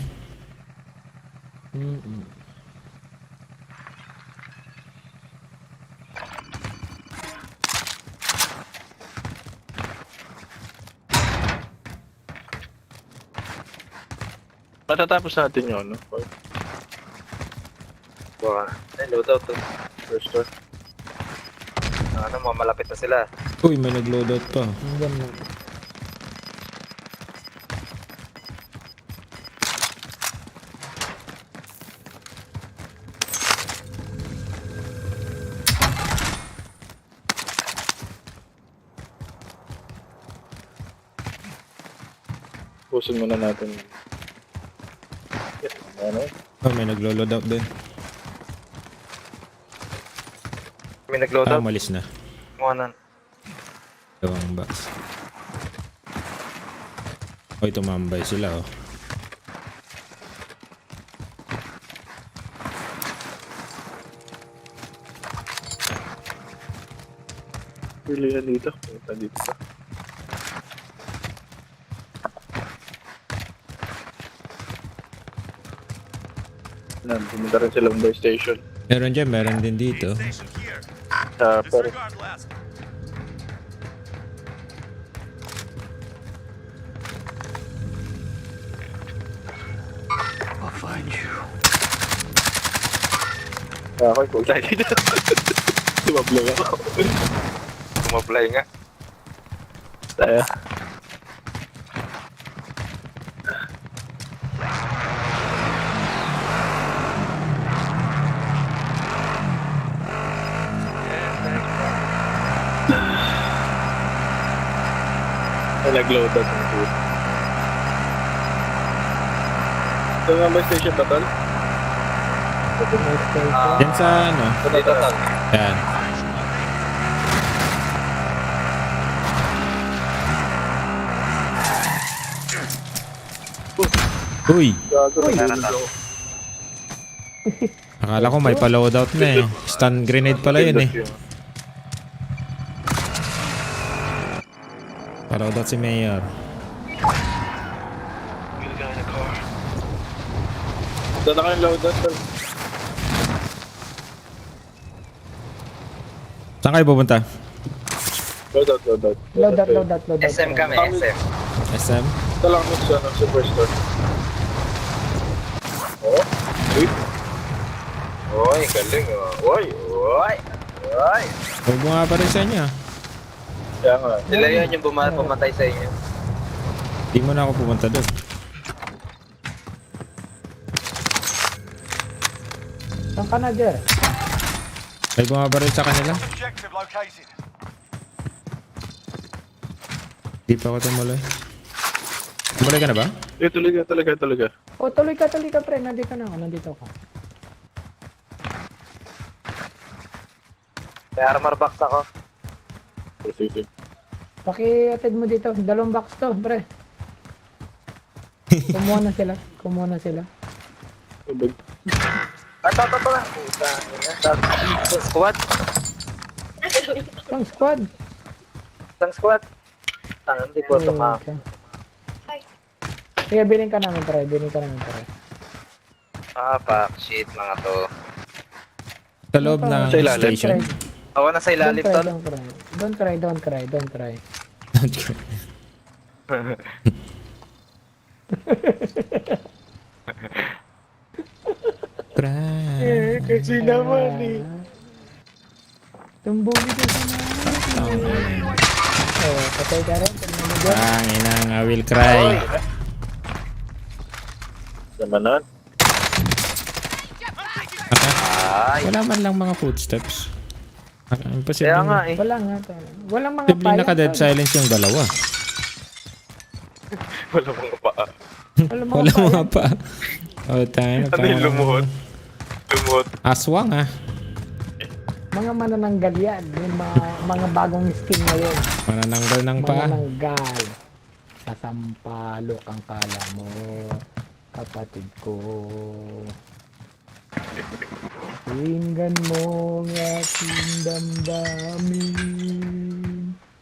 Matatapos natin yun, no? Baka. Ay, loadout to. First door. Ano mo, malapit na sila. Uy, may nag-loadout pa. Tingnan mo. Pusin muna natin. Ano? Oh, may nag-loadout din. May nag-loadout. Umalis na. Kumanan. Dalawang box. Oy, tumambay sila oh. Pili yan dito. Punta dito pa. Yan, pumunta rin sa lumber station. Meron dyan, meron din dito. Pero ako, kung tayo dito. Tumablang ako. Tumablay nga. Tayo. Nag-load out ng food. Ito nga ba station ba, Tol? May station. Yan sa ano. Dito, tol. Yan. Uy! Gago Uy. na ako. Akala ko may pa-loadout na eh. Stun grenade pala yun eh. Pa-loadout si Mayor. Doon na kayong load out, Tol. Saan kayo pupunta? Load out, load out. Load out, load out, load out. SM kami, SM. SM? Ito lang next ano, superstore. Oh, uy. Oy, galing oh. Oy, oy. Oy. Huwag mo nga pa rin sa inyo. Kaya nga. Sila yun yung pumatay sa inyo. Di mo na ako pumunta doon. Saan ka na, Jer? May bumabaril sa kanila. Objective located. Di pa ako tumuloy. Tumuloy ka na ba? Eh, talaga. O, tuloy ka, pre. Nandito na ako, nandito ako. May armor box ako. Sige. Paki-atid mo dito. 2 box to, pre. Kumuha na sila. Ito. Puta, ina. Squad. Isang squad. Isang squad. Hindi po ito ma. Sige, bilhin ka namin, pre. Bilhin ka namin, pre. Fuck, shit, mga to. Sa loob ng Sa ilalim. station. Ako na sa ilalim, tol. Don't cry. Cry. Kasi naman eh. Tumbuli ka sa namin. Oh, patay ka rin. Tignan mo dyan. Ang inang I will cry. Naman nun. Ay, Wala man lang mga footsteps. Imposible. kaya nga eh. Wala nga to. Walang mga Imposible payang. naka-dead tol. silence yung dalawa. Wala mga paa. Walang mga Wala payang. mga pa. Oh, tayo na Ano yung lumuhod? Lumuhod. Aswang ah. Mga manananggal yan. Yung mga bagong skin ngayon. Manananggal ng pa. Manananggal. Sasampalok ang kala mo. Kapatid ko. Tingnan mo ang aking damdamin.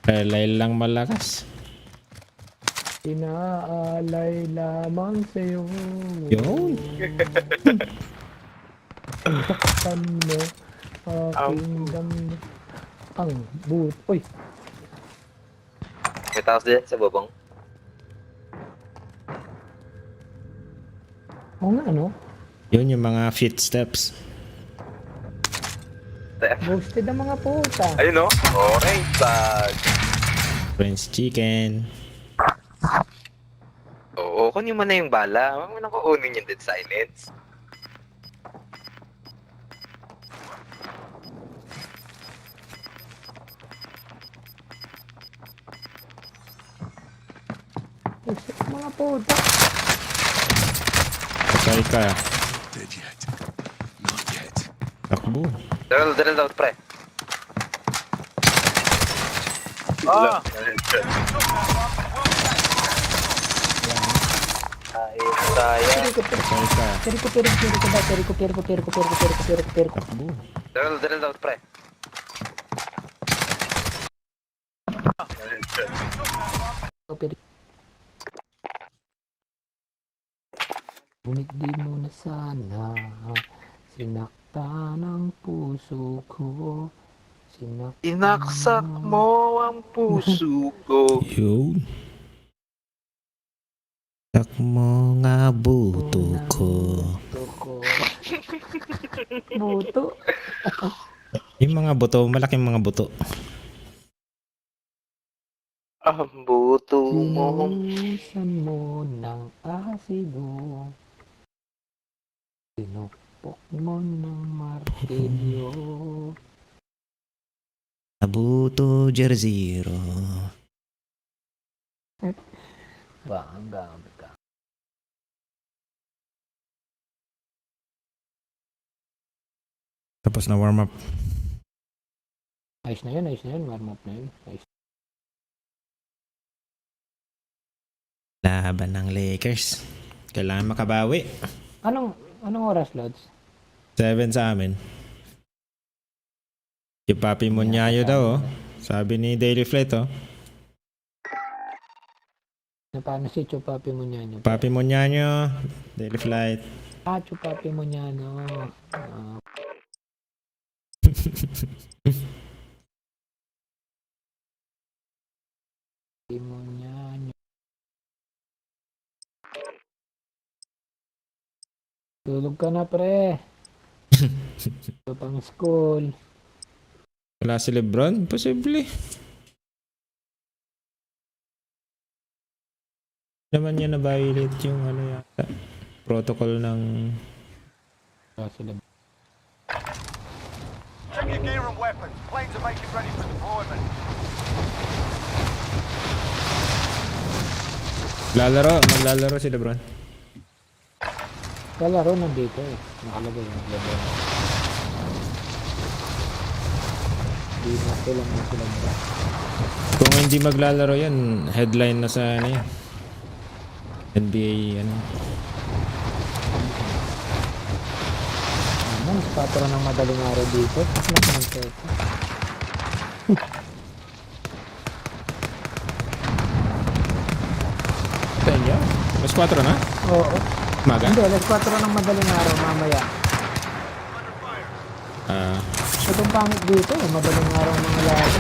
Relay lang malakas. Inaalay lamang sa'yo. Yun. Takpan mo aking damdamin. Ang but. Uy, May taos din sa bubong. oo nga ano? Yun yung mga footsteps. Boosted ang mga puta. Ayun no? Okay, tag. French chicken. Oo, kunin mo na yung bala. Huwag mo na kukunin yung dead silence. Boosted ang mga puta. Patay ka. Takbo. Drill out, pre. Ah! Ayun, sayang. Patay ka. Periko. Takbo. Drill out, pre. Ngunit di mo na sana sinaktan ang puso ko. Inaksak mo ang puso ko. Yun. Takmo nga buto ko. Buto. Yung mga buto, malaking mga buto. Ang buto mo. Sinusan mo ng asido. Sinupok mo ng martilyo. Nabuto Jerziro. Ang gamit ka. Tapos na warm up. Ayos na yun. Warm up na yun. Ayos. Laban ng Lakers. Kailangan makabawi. Anong oras, Lods? 7 sa amin. Yung Papi Munyayo daw, oh. Sabi ni Daily Flight, oh. Paano si Chupapi mo niyan? Papi Munyayo, Daily Flight. Chupapi mo niyan, no. Chupapi mo niyan. Tulog ka na, pre. Ito pang school. Wala si Lebron? Posible. Naman niya na-violate yung ano yata. Protocol ng... Wala sila. Check your gear and weapons. Planes are making ready for deployment. Maglalaro si Lebron. Kalaro nandito eh. Nakalagay yung Lebron. Hindi na sila ba? Kung hindi maglalaro yan, headline na sa ano yan. NBA, ano. 4 ng madaling araw dito. Lakas ng tete. Sa inyo? Mas 4 na? Oo. Maga? Hindi, alas 4 ng madaling araw mamaya. Ah, Itong pangit dito, madaling araw mga lalo.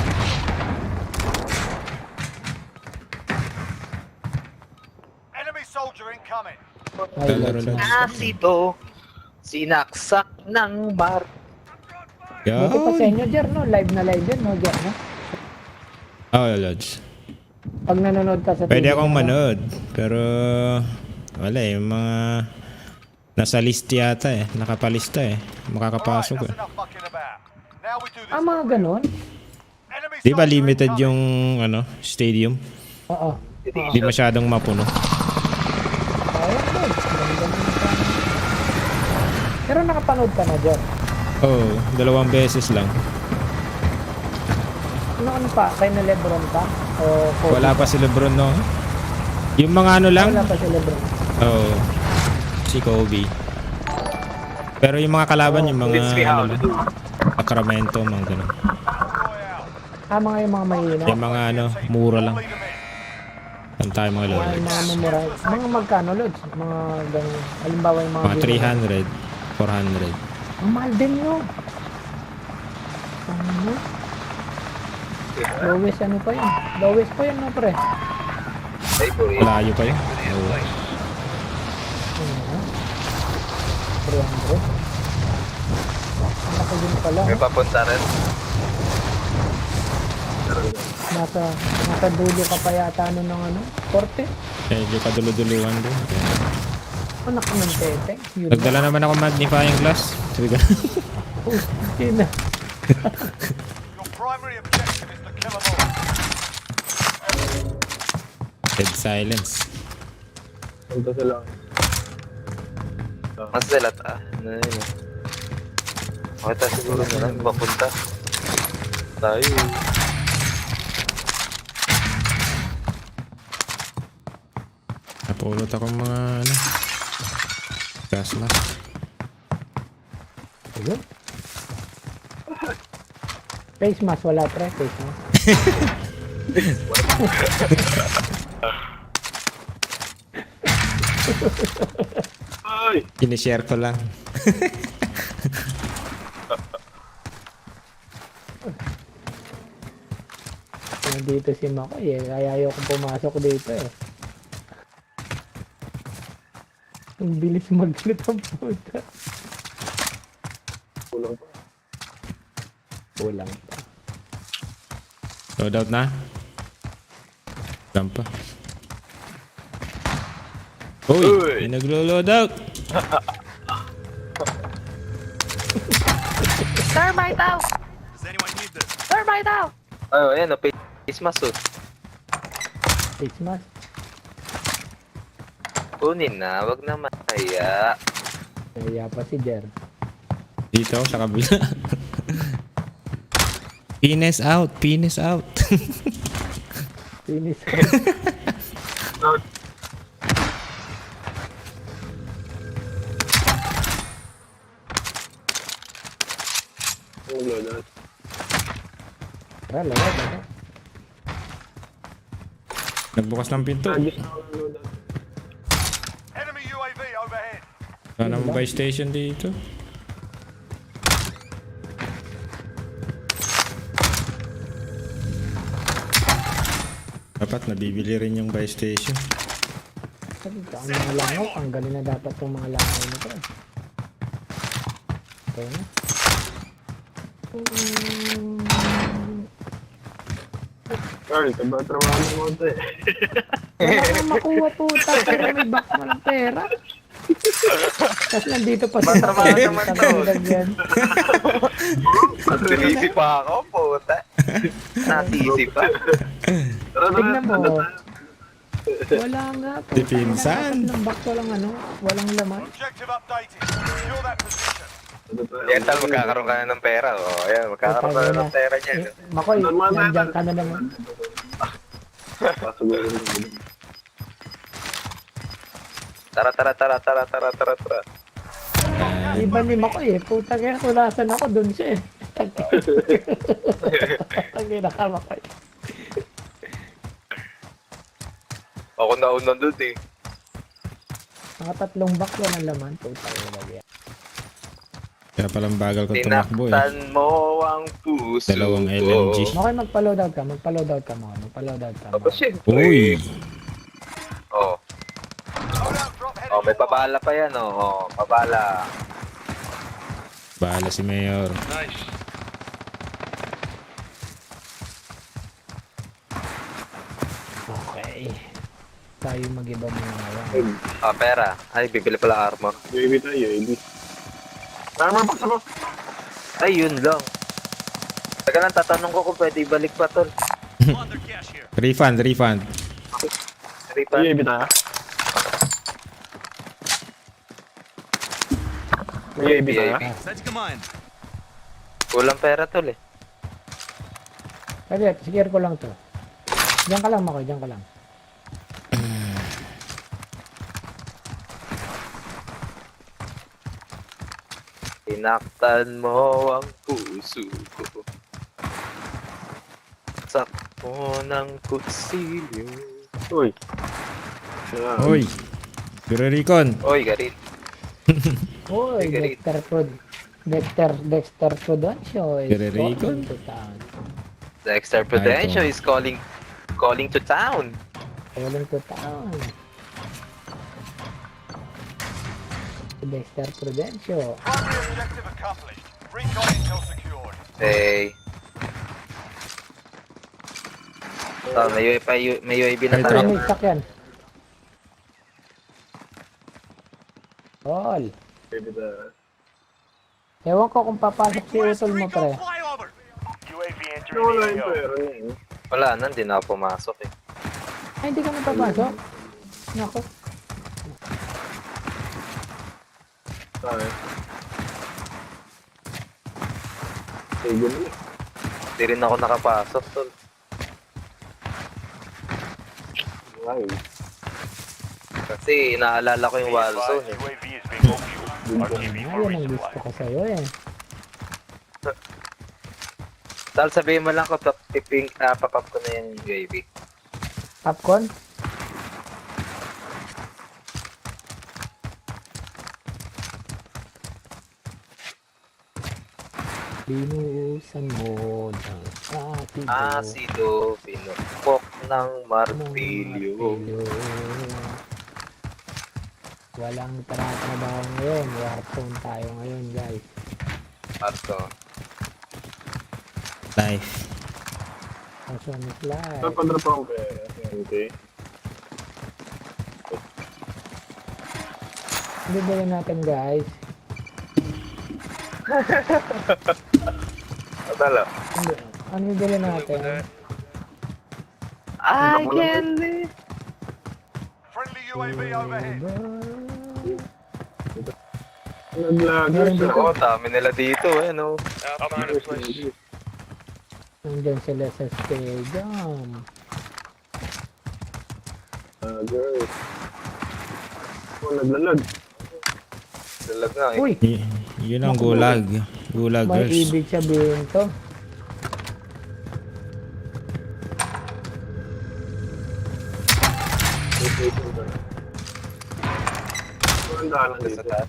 Enemy soldier incoming. Lalaro Highlights. lang. Asido, sinaksak ng bar. Buti pa sa Yan! inyo, Jer, no? Live na live yan, no, Jer, no? Oh, Lods. Pag nanonood ka sa Pwede TV, akong no? manood. Pero, wala eh. Yung mga... Nasa list yata eh. Nakapalista eh. Makakapasok Alright, eh. that's enough fucking about. Now we do this. Mga ganun? Enemy Di ba soldier limited incoming. yung ano, stadium? Oo. Di masyadong mapuno. Ayun, Jer. Ganda ng tanong. Pero nakapanood ka na, Jer. Oo, 2 beses lang. Noon pa, kay na Lebron pa? O Kobe? Wala pa si Lebron no? Yung mga ano lang? Wala pa si Lebron. Oo. Si Kobe. Pero yung mga kalaban, yung mga ano lang, Sacramento, mga ganun. Mga yung mga mahina. Yung mga ano, mura lang. Lead 'em in. Saan tayo mga Mga lolods? memora. Mga magkano, Lods? Mga ganun. Halimbawa yung mga... Mga 300, 400. Ang mahal din yun. Ano? Lowest ano pa yun? Lowest pa yun, no, pre? Ay, boy. Malayo pa yun. Oo. Ano? 300. Ang laki din pala. May papunta rin. Nasa dulo ka pa yata ano ng ano? 40? Medyo kaduluduluhan din. Anak ng tete. Yun Nagdala naman ako magnifying glass. Sabi ko, yun na. Your primary objective is to kill 'em all. dead silence. Punta sila. Mas dalat Ano yun eh. Makita siguro na lang. Papunta. Tayo. Napulot ako mga ano. Gas mask. Ayun. Face mask wala pre. Face mask. Ay! Kinishare ko lang. Nandito si Makoy eh. Kaya ayokong pumasok dito eh. Ang bilis mag-loot ang puta. Kulang pa. Kulang pa. Load out na. Lang pa. Uy! Uy! May naglo-load out! Thermite out! Does anyone need this? Thermite out! Oh, ayan o. Face mask oh. Face mask. Kunin na. Wag na mahaya. Kaya pa si Jer. Dito sa kabila. Penis out! Penis out! Finish. Wala. Tara, lawag ako. Nagbukas ng pinto. Enemy UAV overhead. Sana mo buy station dito. Dapat nabibili rin yung buy station. Sabi ka, ang mga langaw, ang galing na dapat itong mga langaw na to. Okay na. Carl, kaba trabaho ng konti. Wala kang makuha puta, pero may back mo ng pera. Tapos nandito pa si Matrabaho Makoy, naman to. tanggalad yan. Nasisi pa ako, puta. Nasisi pa. Tignan mo. Wala nga po. Di pinsan. Ng back walang ano, walang laman. Objective updated. Secure that position. Yan tal, magkakaroon ka na ng pera. Oh, ayan, magkakaroon ka na ng pera niyan. Makoy, nandiyan ka na naman. Tara. Ah, Iba ni Makoy eh. Puta kaya kung nasan ako, dun siya eh. Ang ginakama ko eh. Ako nauna doon eh. Mga 3 box lang ang laman. Puta yung lagi. Kaya palang bagal ko tumakbo eh. Tinaktan mo ang puso 2 LMG. Makoy, magpa-load out ka. Magpa-load out ka mo. Magpa-load out ka mo. Tapos syempre. Uy! Oh. Loadout drop headed Oh, may your way. pabala pa yan oh. Oh, pabala. Bahala si Mayor. Nice. Okay. Tayo mag-iba muna ngayon. Ah, pera. Ay, bibili pala armor. Baby tayo, baby. Armor box ako. Ay, yun lang. Taga lang, tatanong ko kung pwede ibalik pa tol. Refund. Ripa. Baby tayo. Baby tayo. Kulang pera tol eh. Kasi, sige ko lang to. Diyan ka lang, Makoy. Diyan ka lang. Tinaktan mo ang puso ko. Sakmo ng kutsilyo. Uy. Siya. Uy! Pero Recon! Oy, garit. Uy, Sige, Rick. Dexter Prudencio is Pererico? going to town. Dexter Prudential Ay, is calling to town. Calling to town. Si Dexter Prudencio. Primary objective accomplished. Recon intel secured. Hey. Oh, may UAV na Ay, tayo. Ano may stock yan? All. Baby tayo. Ewan ko kung papasok si Utol mo, pre. flyover. UAV entering Wala the yung AO. pera niya eh. Wala na, hindi na ako pumasok eh. Ay, hindi ka na papasok? Nako. Tayo. Sige mo. Hindi rin ako nakapasok tol. Wow. Kasi inaalala ko yung Warzone eh. UAV is being overviewed. RTV Ah, for yan ang gusto resupply. ko sa'yo eh. Tal, sabihin mo lang ko, papap ko na yung UAV. Popcorn? Binuusan mo ng ating Asido, pinukpok ng martilyo. Walang trabaho ngayon. Warzone tayo ngayon, guys. Marto. Life. Warzone is live. Napadrop akong pera. Okay. Bibili natin, guys. Atala. Ano bibili natin? I can live. Friendly UAV overhead. Nag-lagger siya. Oo, dami nila dito eh, no? Nandyan sila sa stadium. Lagger. Oh, naglalag. Dalag nga eh. Uy! Yun ang gulag. May Gulagers. ibig sabihin to. Ang daanan Sa dito. taas.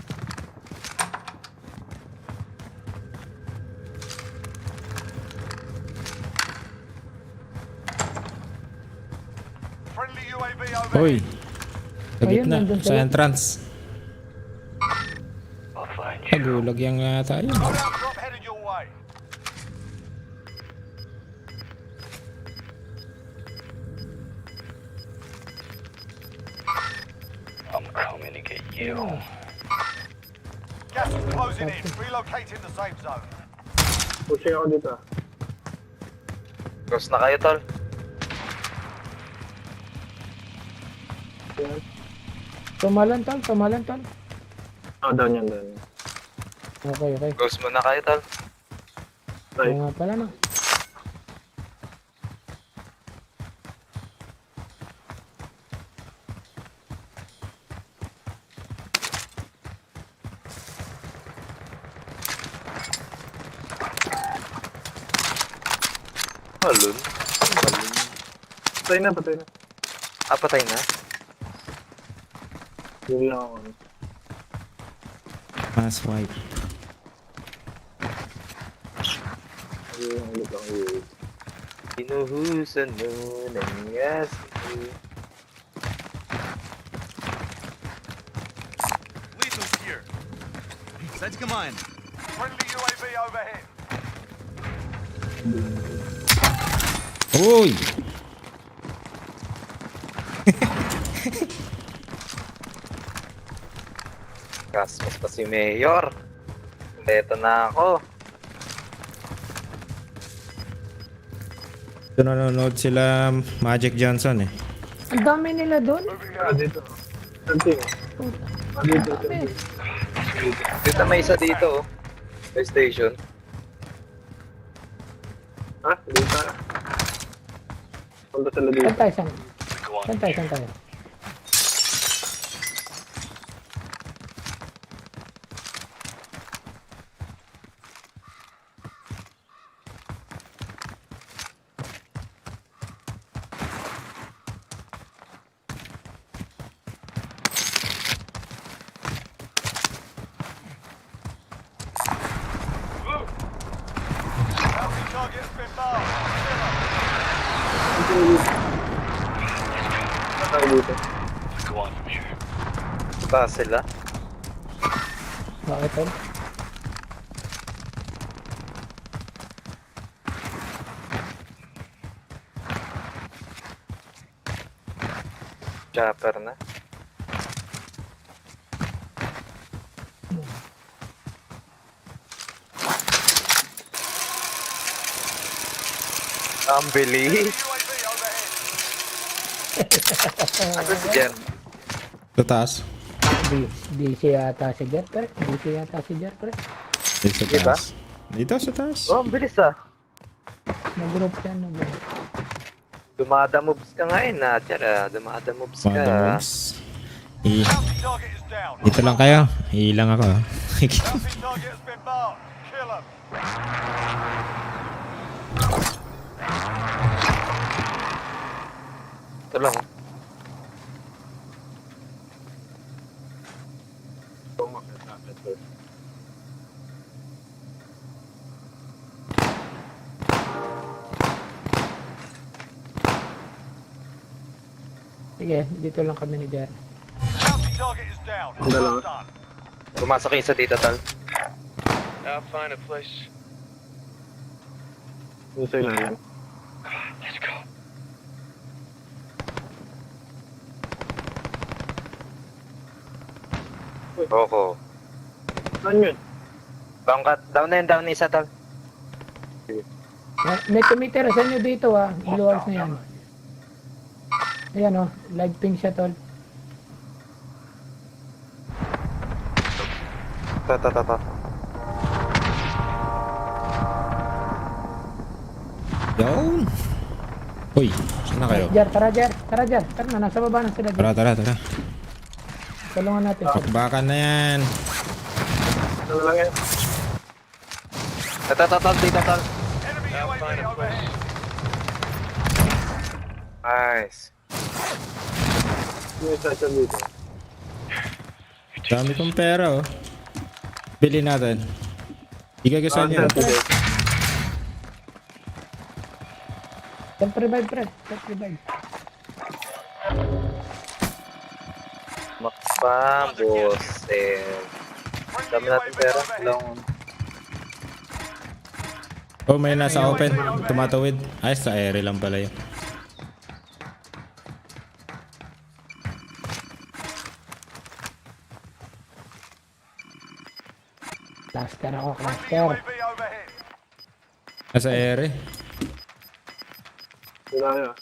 Friendly UAV overhead. Uy! Sa Ayun, gitna. nandun Sa sila. entrance. Gulag yan yata yun. Loadout drop headed your way. Gas is closing in. Relocating the safe zone. Pushing ako dito. Cross na kayo, tol. Tumalan tol. Oh, down yan, down. Okay. Cross muna kayo, tol. Ay, Oo nga pala no. balloon? Balloon. Patay na, patay na. Ah, patay na? Yun lang ako. Pass white. Yun lang ulit ako yun. Pinuhusan mo ng asin. Lethal here. Set to command. Friendly UAV overhead. Uy! Gastos pa si Mayor. Leto na ako. Ito nanonood sila Magic Johnson eh. Ang dami nila doon. Ah, dito. Something. Ah, dito. Dami. Dito may isa dito, oh. May station. Ha? Dito. Punta sila dito. Saan tayo, saan? Saan tayo, saan tayo? Bounty target has been marked. Saan dito? Taas sila. Bakit, tol? Chopper na. Ang bilis. UAV overhead. Ano si Jen? Sa taas. Di yata si Jer, pre. Di yata si Jer, pre. Dito sa Diba? taas. Dito sa taas. Oh, ang bilis ah. Nag-group yan, nag-group. Dumada moves ka ngayon na, Tiyara. Dumada moves Mga ka. moves. I Bounty target is down. dito lang kayo. Ilang ako. ah. Bounty target has been marked. Kill him. Ito lang. oh. Sige, dito lang kami ni Jer. Bounty target is down. Dalawa. Well done. Pumasok yung isa dito, Tal. I'll find a place. Yung sa ilalim. Oho. Saan yun? Down na yun, down na isa, Tal. May tumitira sa inyo dito, ah. Blue house na yan. Ayan, oh. Live ping siya, tol. Ta. Yun. Uy, saan na kayo? Jer, tara, Jer. Tara, Jer. Tara na, nasa baba na sila. Jer. Tara. Tulungan natin. Bakbakan na yan. Ano lang yan? Tal, dito, Tal. Enemy UAV overhead. Nice. Yung isa siya dito. Dami kong pera oh. Bili natin. Igagasan nyo. Self-revive, pre. Self-revive. Makpam, boss. Friendly Dami natin UAV pera. overhead. Lang. Oh, may nasa open. Tumatawid. Ay, sa ere lang pala yun. Cluster ako, Friendly cluster. UAV overhead. Nasa ere. Wala yun.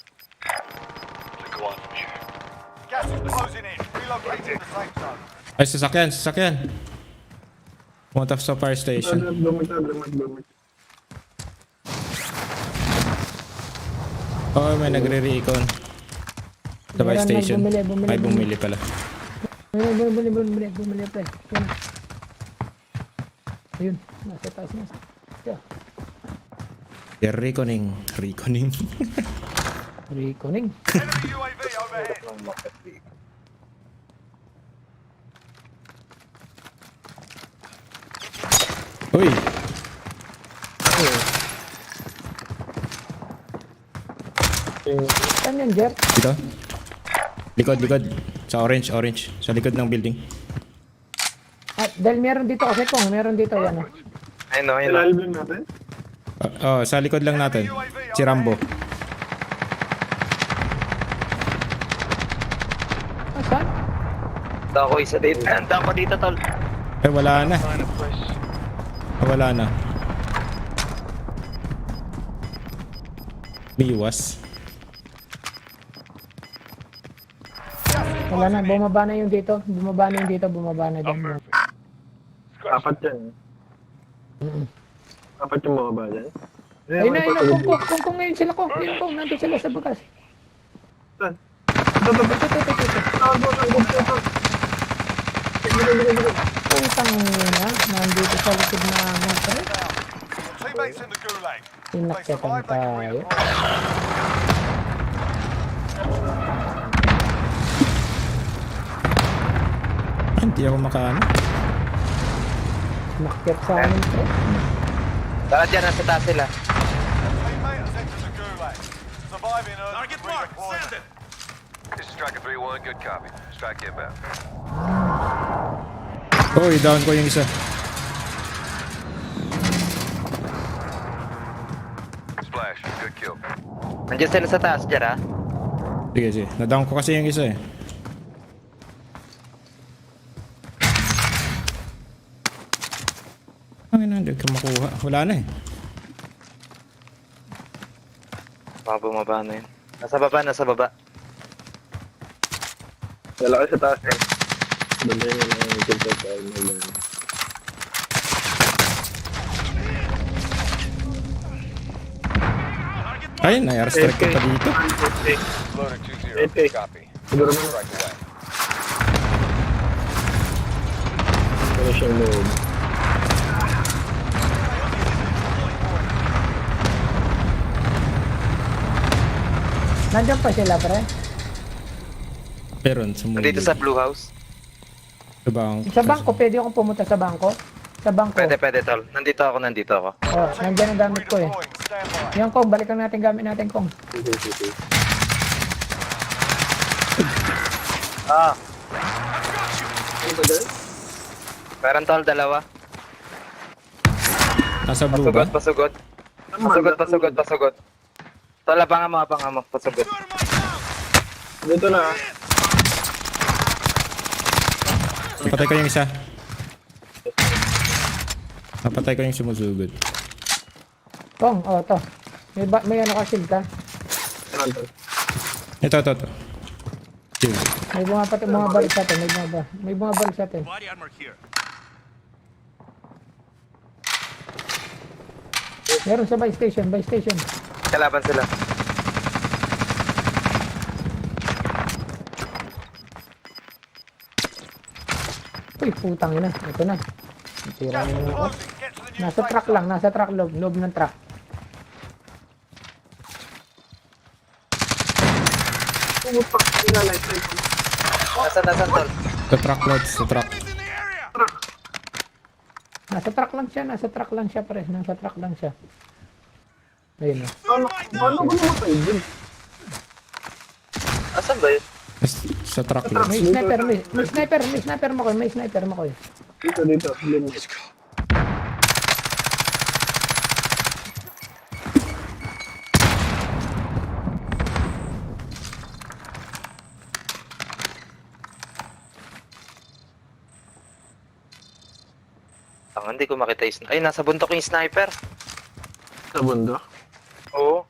Gas is closing in. Relocating the safe zone. Ay, sasakyan. Pumunta sa fire station. Dumit. Oh, may nagre-recon. Sa fire Meron, station. bumili. Ay, bumili pala. Bumili, pre. Yan. Ayun, nasa taas na. Yeah. Reconing. Reconing. Enemy UAV overhead. Uy! Saan yan, Jer? Dito. Likod. Sa orange. Sa likod ng building. Dahil meron dito kasi kung meron dito yan. Oh. Ayun o, ayun o. Ilalim natin. Sa likod lang natin. Si Rambo. Saan? Ito ako isa dito. Ito ako dito, tol. Wala na. Wala na. Biwas. Wala na, bumaba na yung dito. Bumaba na dyan. Apat yan. Apat yung mga ba dyan? Ayun na, kung ngayon sila ko. Ayun ko, nandun sila sa bagas. Saan? Putang na, nandito sa likod na motor. Teammates in the gulag. They Inakyatan survive, they can tayo. redeploy. Hindi ako makaano. Inakyat sa amin, pre. Tara dyan, nasa taas sila. Teammate has entered the gulag. Surviving earns Target marked. redeployment. Send it. This is Striker 3-1, good copy. Strike inbound. Uy, down ko yung isa. Splash, good kill. Nandiyan sila sa taas dyan, ha? Sige. Na-down ko kasi yung isa eh. Ay, hindi ko makuha. Wala na eh. Baka bumaba na yun. Nasa baba. Wala kayo sa taas eh. Dali yun ang tinta tayo nila. Ay, na-airstrike ko pa dito. Loader 2-0, copy. Siguro na Strike away. ano siyang load. Nandiyan pa sila, pre. Meron sa Dito sa blue house. Sa bangko, pwede akong pumunta sa bangko? Sa bangko. Pwede, tol. Nandito ako. Oh, nandiyan ang gamit ko eh. Redeploying. Stand by. Yan, Kong, balikan natin gamit natin, Kong. Ah. Meron, tol, dalawa. Nasa blue ba? Pasugod. Tol, abangan mo. Pasugod. Dito na. Napatay ko yung isa. Napatay ko yung sumusugod. Kong, oh, to. May ano ka, shield ka? Ito. Shield. May bumabalik sa atin. May bumabalik sa atin. Body armor here. Meron sa buy station. Kalaban sila. Uy, putang ina. Ito na. Tira Gas mo is ako. closing. Get to the new Nasa safe truck zone. lang. Loob ng truck. Nasaan, tol? Sa truck loads. Sa truck. Enemies in the area. Nasa truck lang siya, pre. Nasa truck lang siya. Ayun na. Paano ko namatay dun? Asan ba yun? Sa truck loads. May sniper mo ko. Dito. Lim. Hindi ko makita yung Ay, nasa bundok yung sniper. Sa bundok. Oo.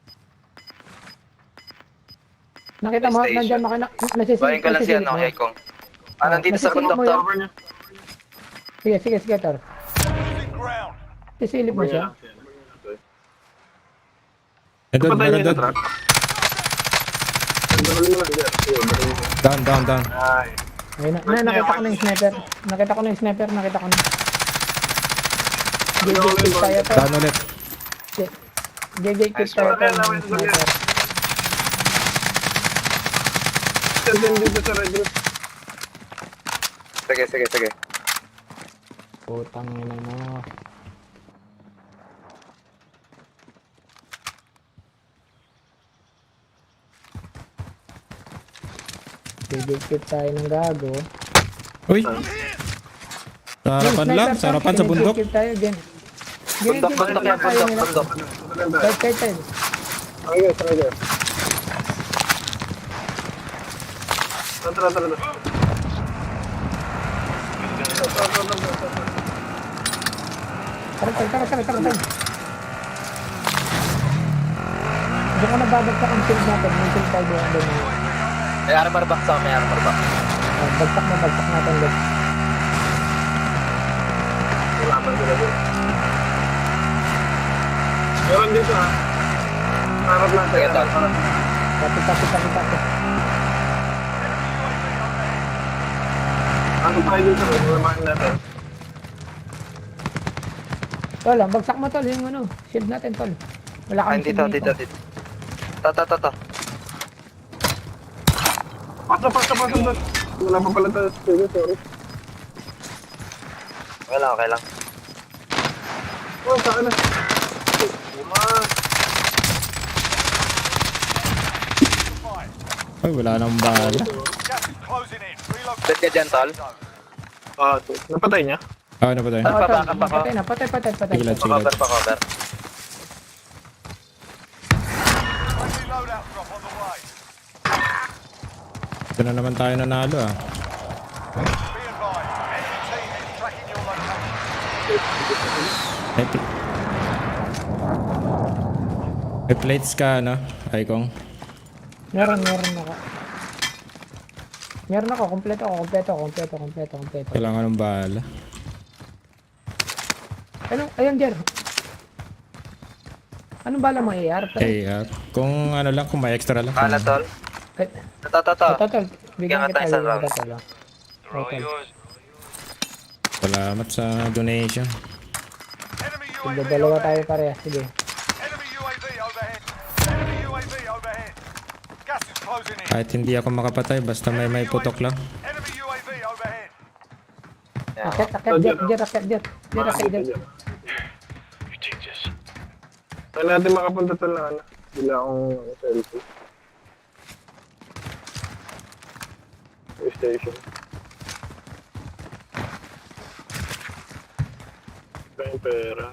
Nakita mo, PlayStation. nandiyan nasisilip. Bayan ko lang si ano, Ekong. Nandito sa bundok, mo tol. yan. Cover niya. Sige, Tor. Losing ground. Sisilip mo siya. Meron Patay niya sa doon. truck. Baril mo lang dyan. Sige, baril mo. Down. Ay. Ayun na. Nakita ko na yung sniper. Nakita ko na. Gigil tayo to. Down ulit. GG kit tayo. Dito sa red roof. Sige. Putang ina mo. GG kit tayo ng gago. Uy! Sa harapan lang, sa harapan sa bundok. Kit tayo, Gen. Bundok yan, bundok. Side. Okay. Tara. Tara. Diyan ka nababagsak ang shield natin. May shield tayo doon. May armor box ako, may armor box. Bagsak natin guys. Meron dito ha. Harap natin. Sige, tol. Tapi. Ano tayo dito? Malamahan natin. Tol, bagsak mo tol. Yung ano, shield natin tol. Wala kang Dito. To. Pasok. Wala pa pala tayo. Sorry. Okay lang. Oh, saan na? Ay, wala nang bala. Gas is closing in. Relocate. Bet ka dyan, tol. Napatay niya? Ah, ano ba tayo? Oo, tol. Papakap ako. Patay. Sige lang. Pa-cover. Friendly loadout drop on the way. Ito na naman tayo nanalo ah. Be advised. Enemy team is tracking your location. May plates ka, ano? Icon. Meron ako. Meron ako, kompleto. Kailangan ng bala. Ayun, Jer. Anong bala mo, AR? AR. Kung ano lang, kung may extra lang. Kala, tol. Ay, To. tol. Bigyan Bigyan ka tayo sa rounds. tol. Salamat sa donation. Enemy Sige, UAV dalawa overhead. tayo pareha. Sige. Enemy UAV overhead. Gas is closing in. Kahit hindi ako makapatay, basta may putok lang. Enemy UAV overhead. Akit, Jer. Saan natin makapunta ito na ano? Bila akong selfie. Station. Ito yung pera.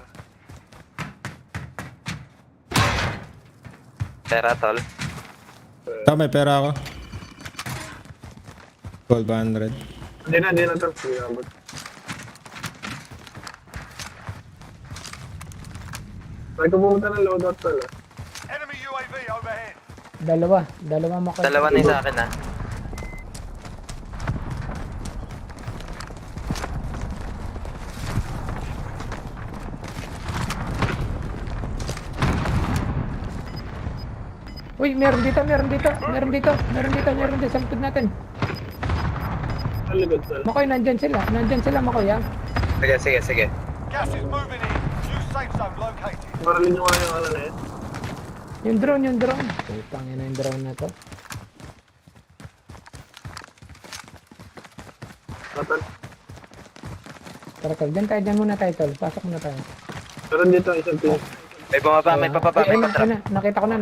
Pera, tol. May pera ako. 1200. Hindi na ito. Hindi na abot. Try ko pumunta ng loadout pala. Enemy UAV overhead. Dalawa mako. Dalawa na yung sa akin, ha. Uy, meron dito. Sa likod natin. Sa likod saan? Makoy, nandyan sila, Makoy, ha? Sige. Gas is moving in. New safe zone located. Maralin nyo nga yung ano na yun. Yung drone. Putang ina yung drone na to. Matan. Tara, tol. Dyan muna tayo, tol. Pasok muna tayo. Meron dito isang team. May bumaba, may papapa, may patrap. Ayun na. Nakita ko na.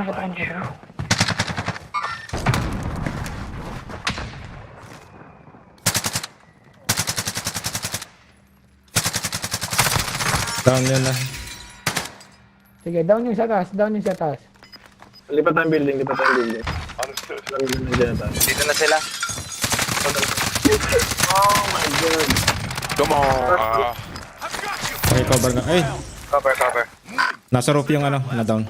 Down yun na. Sige, down yung sa taas. Lipat tayong building. Understood. Lang na dyan tayo. Dito na sila. Oh my god. Come on. Okay, cover na. Ay! Cover. Nasa roof yung ano, na down.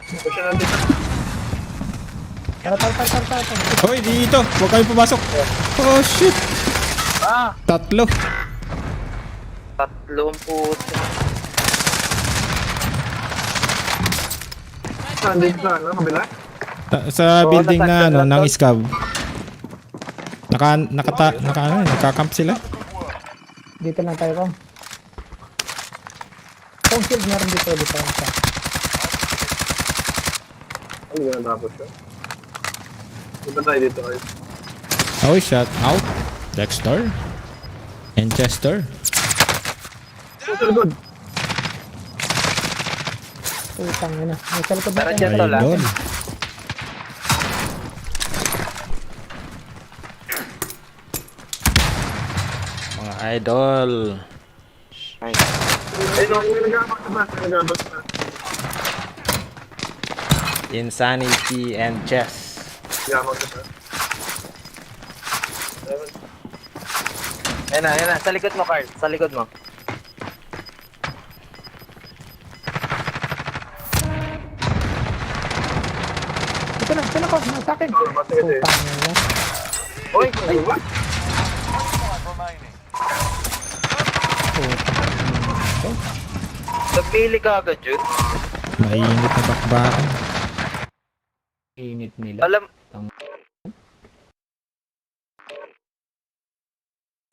Push natin. Tara. Hoy, dito! Huwag kayong pumasok! Oh, shit! Tatlo! Tatlong puto. Saan dito sa ano? Kabila? Sa building na ano, ng Scav. Nakakamp sila. Dito lang tayo, Kong. Bagong shield meron dito ulit tayo sa. Ano yung natapos siya? Punta tayo dito kayo. Oh, shot out. Dexter. And Chester. Utang na. May sa likod Tara, natin. Jet. Ito lang. Idol. Mga idol. Ay, no, may nagabas na ba? May nagabas na. Insanity and chess. Yamang na ba? Yan na. Sa likod mo, Carl. Sa likod mo. Ito na ko. Sa akin. Sige. Utang na. Uy! 25 remaining. Nagpili ka agad yun. Mainit na bakbakan. Init nila. Alam,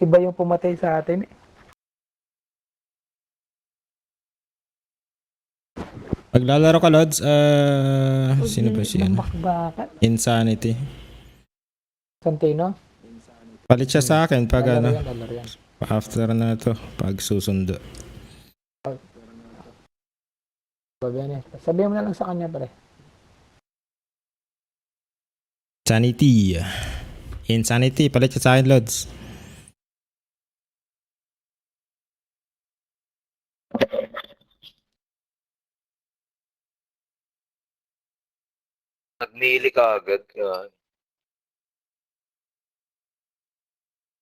Iba yung pumatay sa atin eh. Paglalaro ka, Lods, sino ba siya? Bakbakan. Insanity. Santino? Palit siya sa akin pag ano, Lalaro yan. after na to, pag susundo. Sabihin mo na lang sa kanya pare. Sanity. Insanity, palit siya sa akin, Lods. nagpili ka agad. Yan.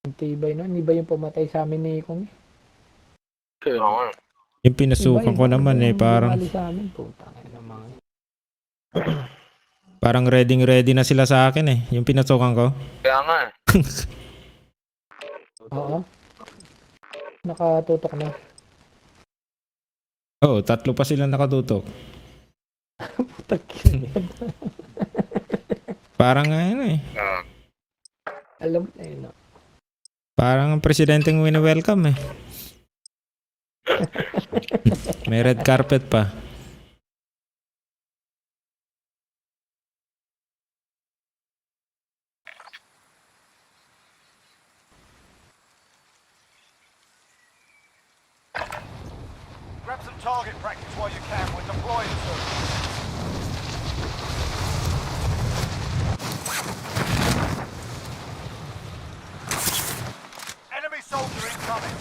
Ang tibay nun. Iba yung pumatay sa amin ni Kung. Oo. Yung pinasukan ko naman parang Sa amin, puta na naman. parang ready na sila sa akin yung pinasukan ko. Kaya nga. Oo. Nakatutok na. Oo, 3 pa sila nakatutok. Parang Alam na yun. No? parang ang presidenteng wini-welcome May red carpet pa. Grab some target practice while you can. We're deploying soon. Enemy soldier incoming.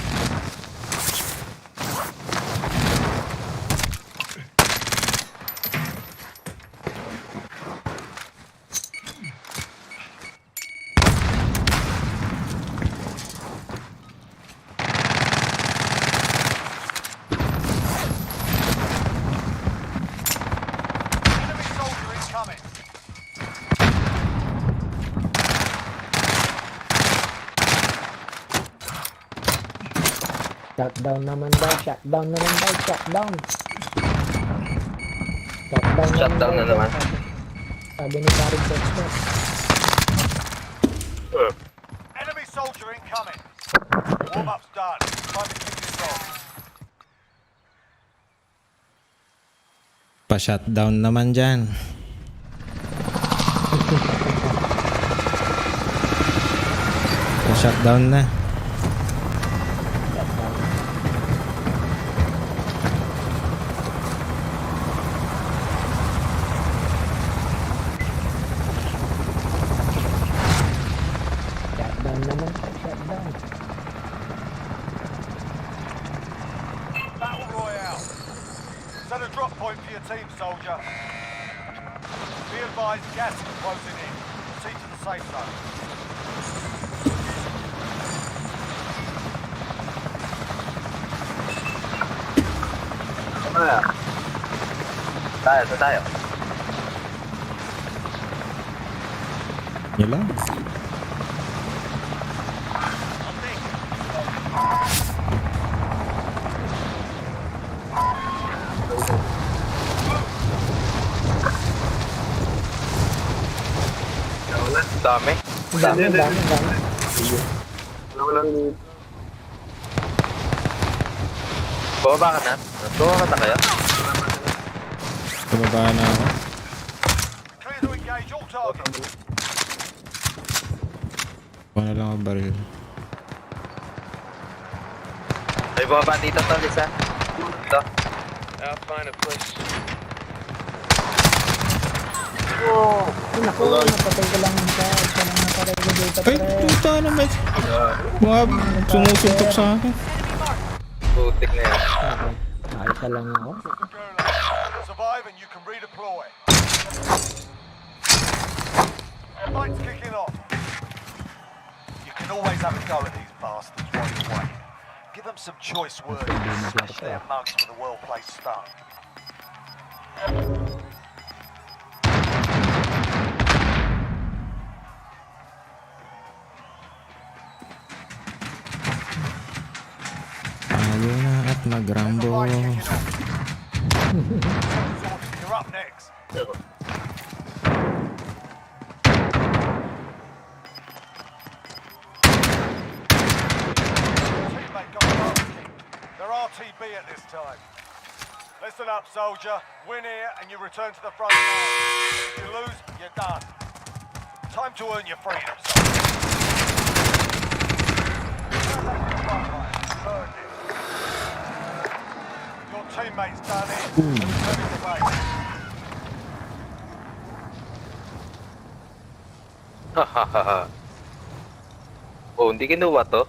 Enemy soldier incoming. Shutdown naman daw. Shutdown naman daw. Shutdown. Shutdown Shutdown na naman. Sabi ni Paring Dexter. Enemy soldier incoming. Warm-up's done. Time to kick this off. Pa-shutdown naman dyan. Pa-shutdown na. Shutdown naman. Shutdown. Battle Royale. Set a drop point for your team, soldier. Be advised, gas is closing in. Proceed to the safe zone. Tayo. Yun lang. Dami. Dami. Wala ko lang dito. Bumaba ka na? Bumaba ka na kaya? Tumaba na ako. Clear to engage all targets. Kuha na lang ang baril. May bumaba dito to, Lisa. Ito. I'll find a place. Ay, naku, napatay ko lang siya. Ito lang napatay ko dito, Ay, pre. puta naman. Mga sumusuntok sa akin. Putik na yan. Ayos na lang ako. Gulag. Survive and you can redeploy. Fight's kicking off. You can always have a go at these bastards while you're waiting. Give them some choice words and smash their mugs with a well-placed stun. Ayaw na at The mag-rambo. fight kicking off. You're up next. Teammate got the last kick. They're RTB at this time. Listen up, soldier. Win here and you return to the front line. If you lose, you're done. Time to earn your freedom, soldier. Earned it. Your teammates done it. Returning to base. Hahaha. Oh, hindi kinuha to?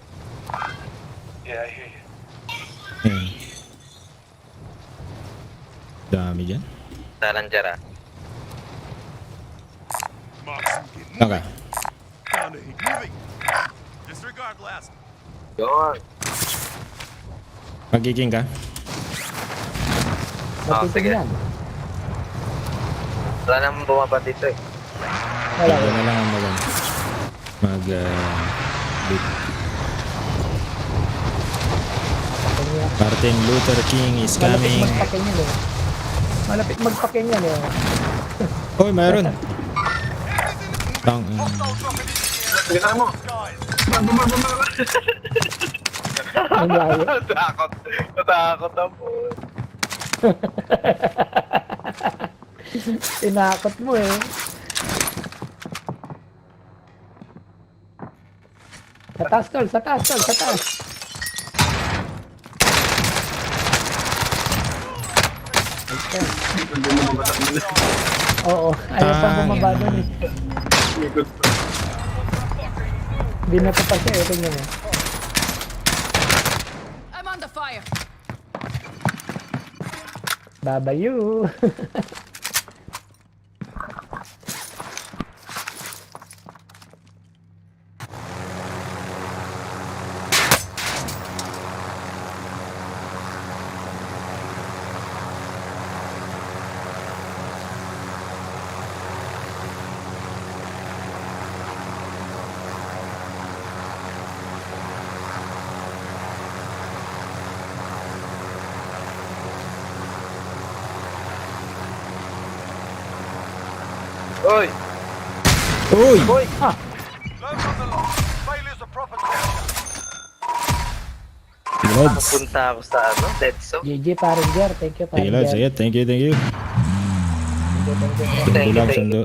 Yeah, I hear you. Ayan. Dami dyan. Talanjara. Okay. Found a heat. Moving. Disregard blast. Yun. Magiging ka? sige. Matitignan. Wala naman bumaba dito eh. Wala Ito ko. na lang ang beat. Martin Luther King is Malapit coming. magpakin yan eh. Malapit magpakin yan eh. Hoy, mayroon. Tang. Skies. Ang layo. Natakot. Natakot ako. Tinakot mo eh. Sa taas, tol. Sa taas, tol. Sa taas. Oo. Ayaw pang bumaba dun eh. Hindi na pa siya eh. Tingnan mo. I'm on the fire. Babayu. Oy! Uy! Oy! Learn from the loss. Failure's a proper teacher. Lods. Nakapunta ako sa dead zone. GG Paringer. Thank you Sige, Lods. Paringer. Sige, thank you. Thank you, thank you. Thank you, Sundo lang, thank you. sundo.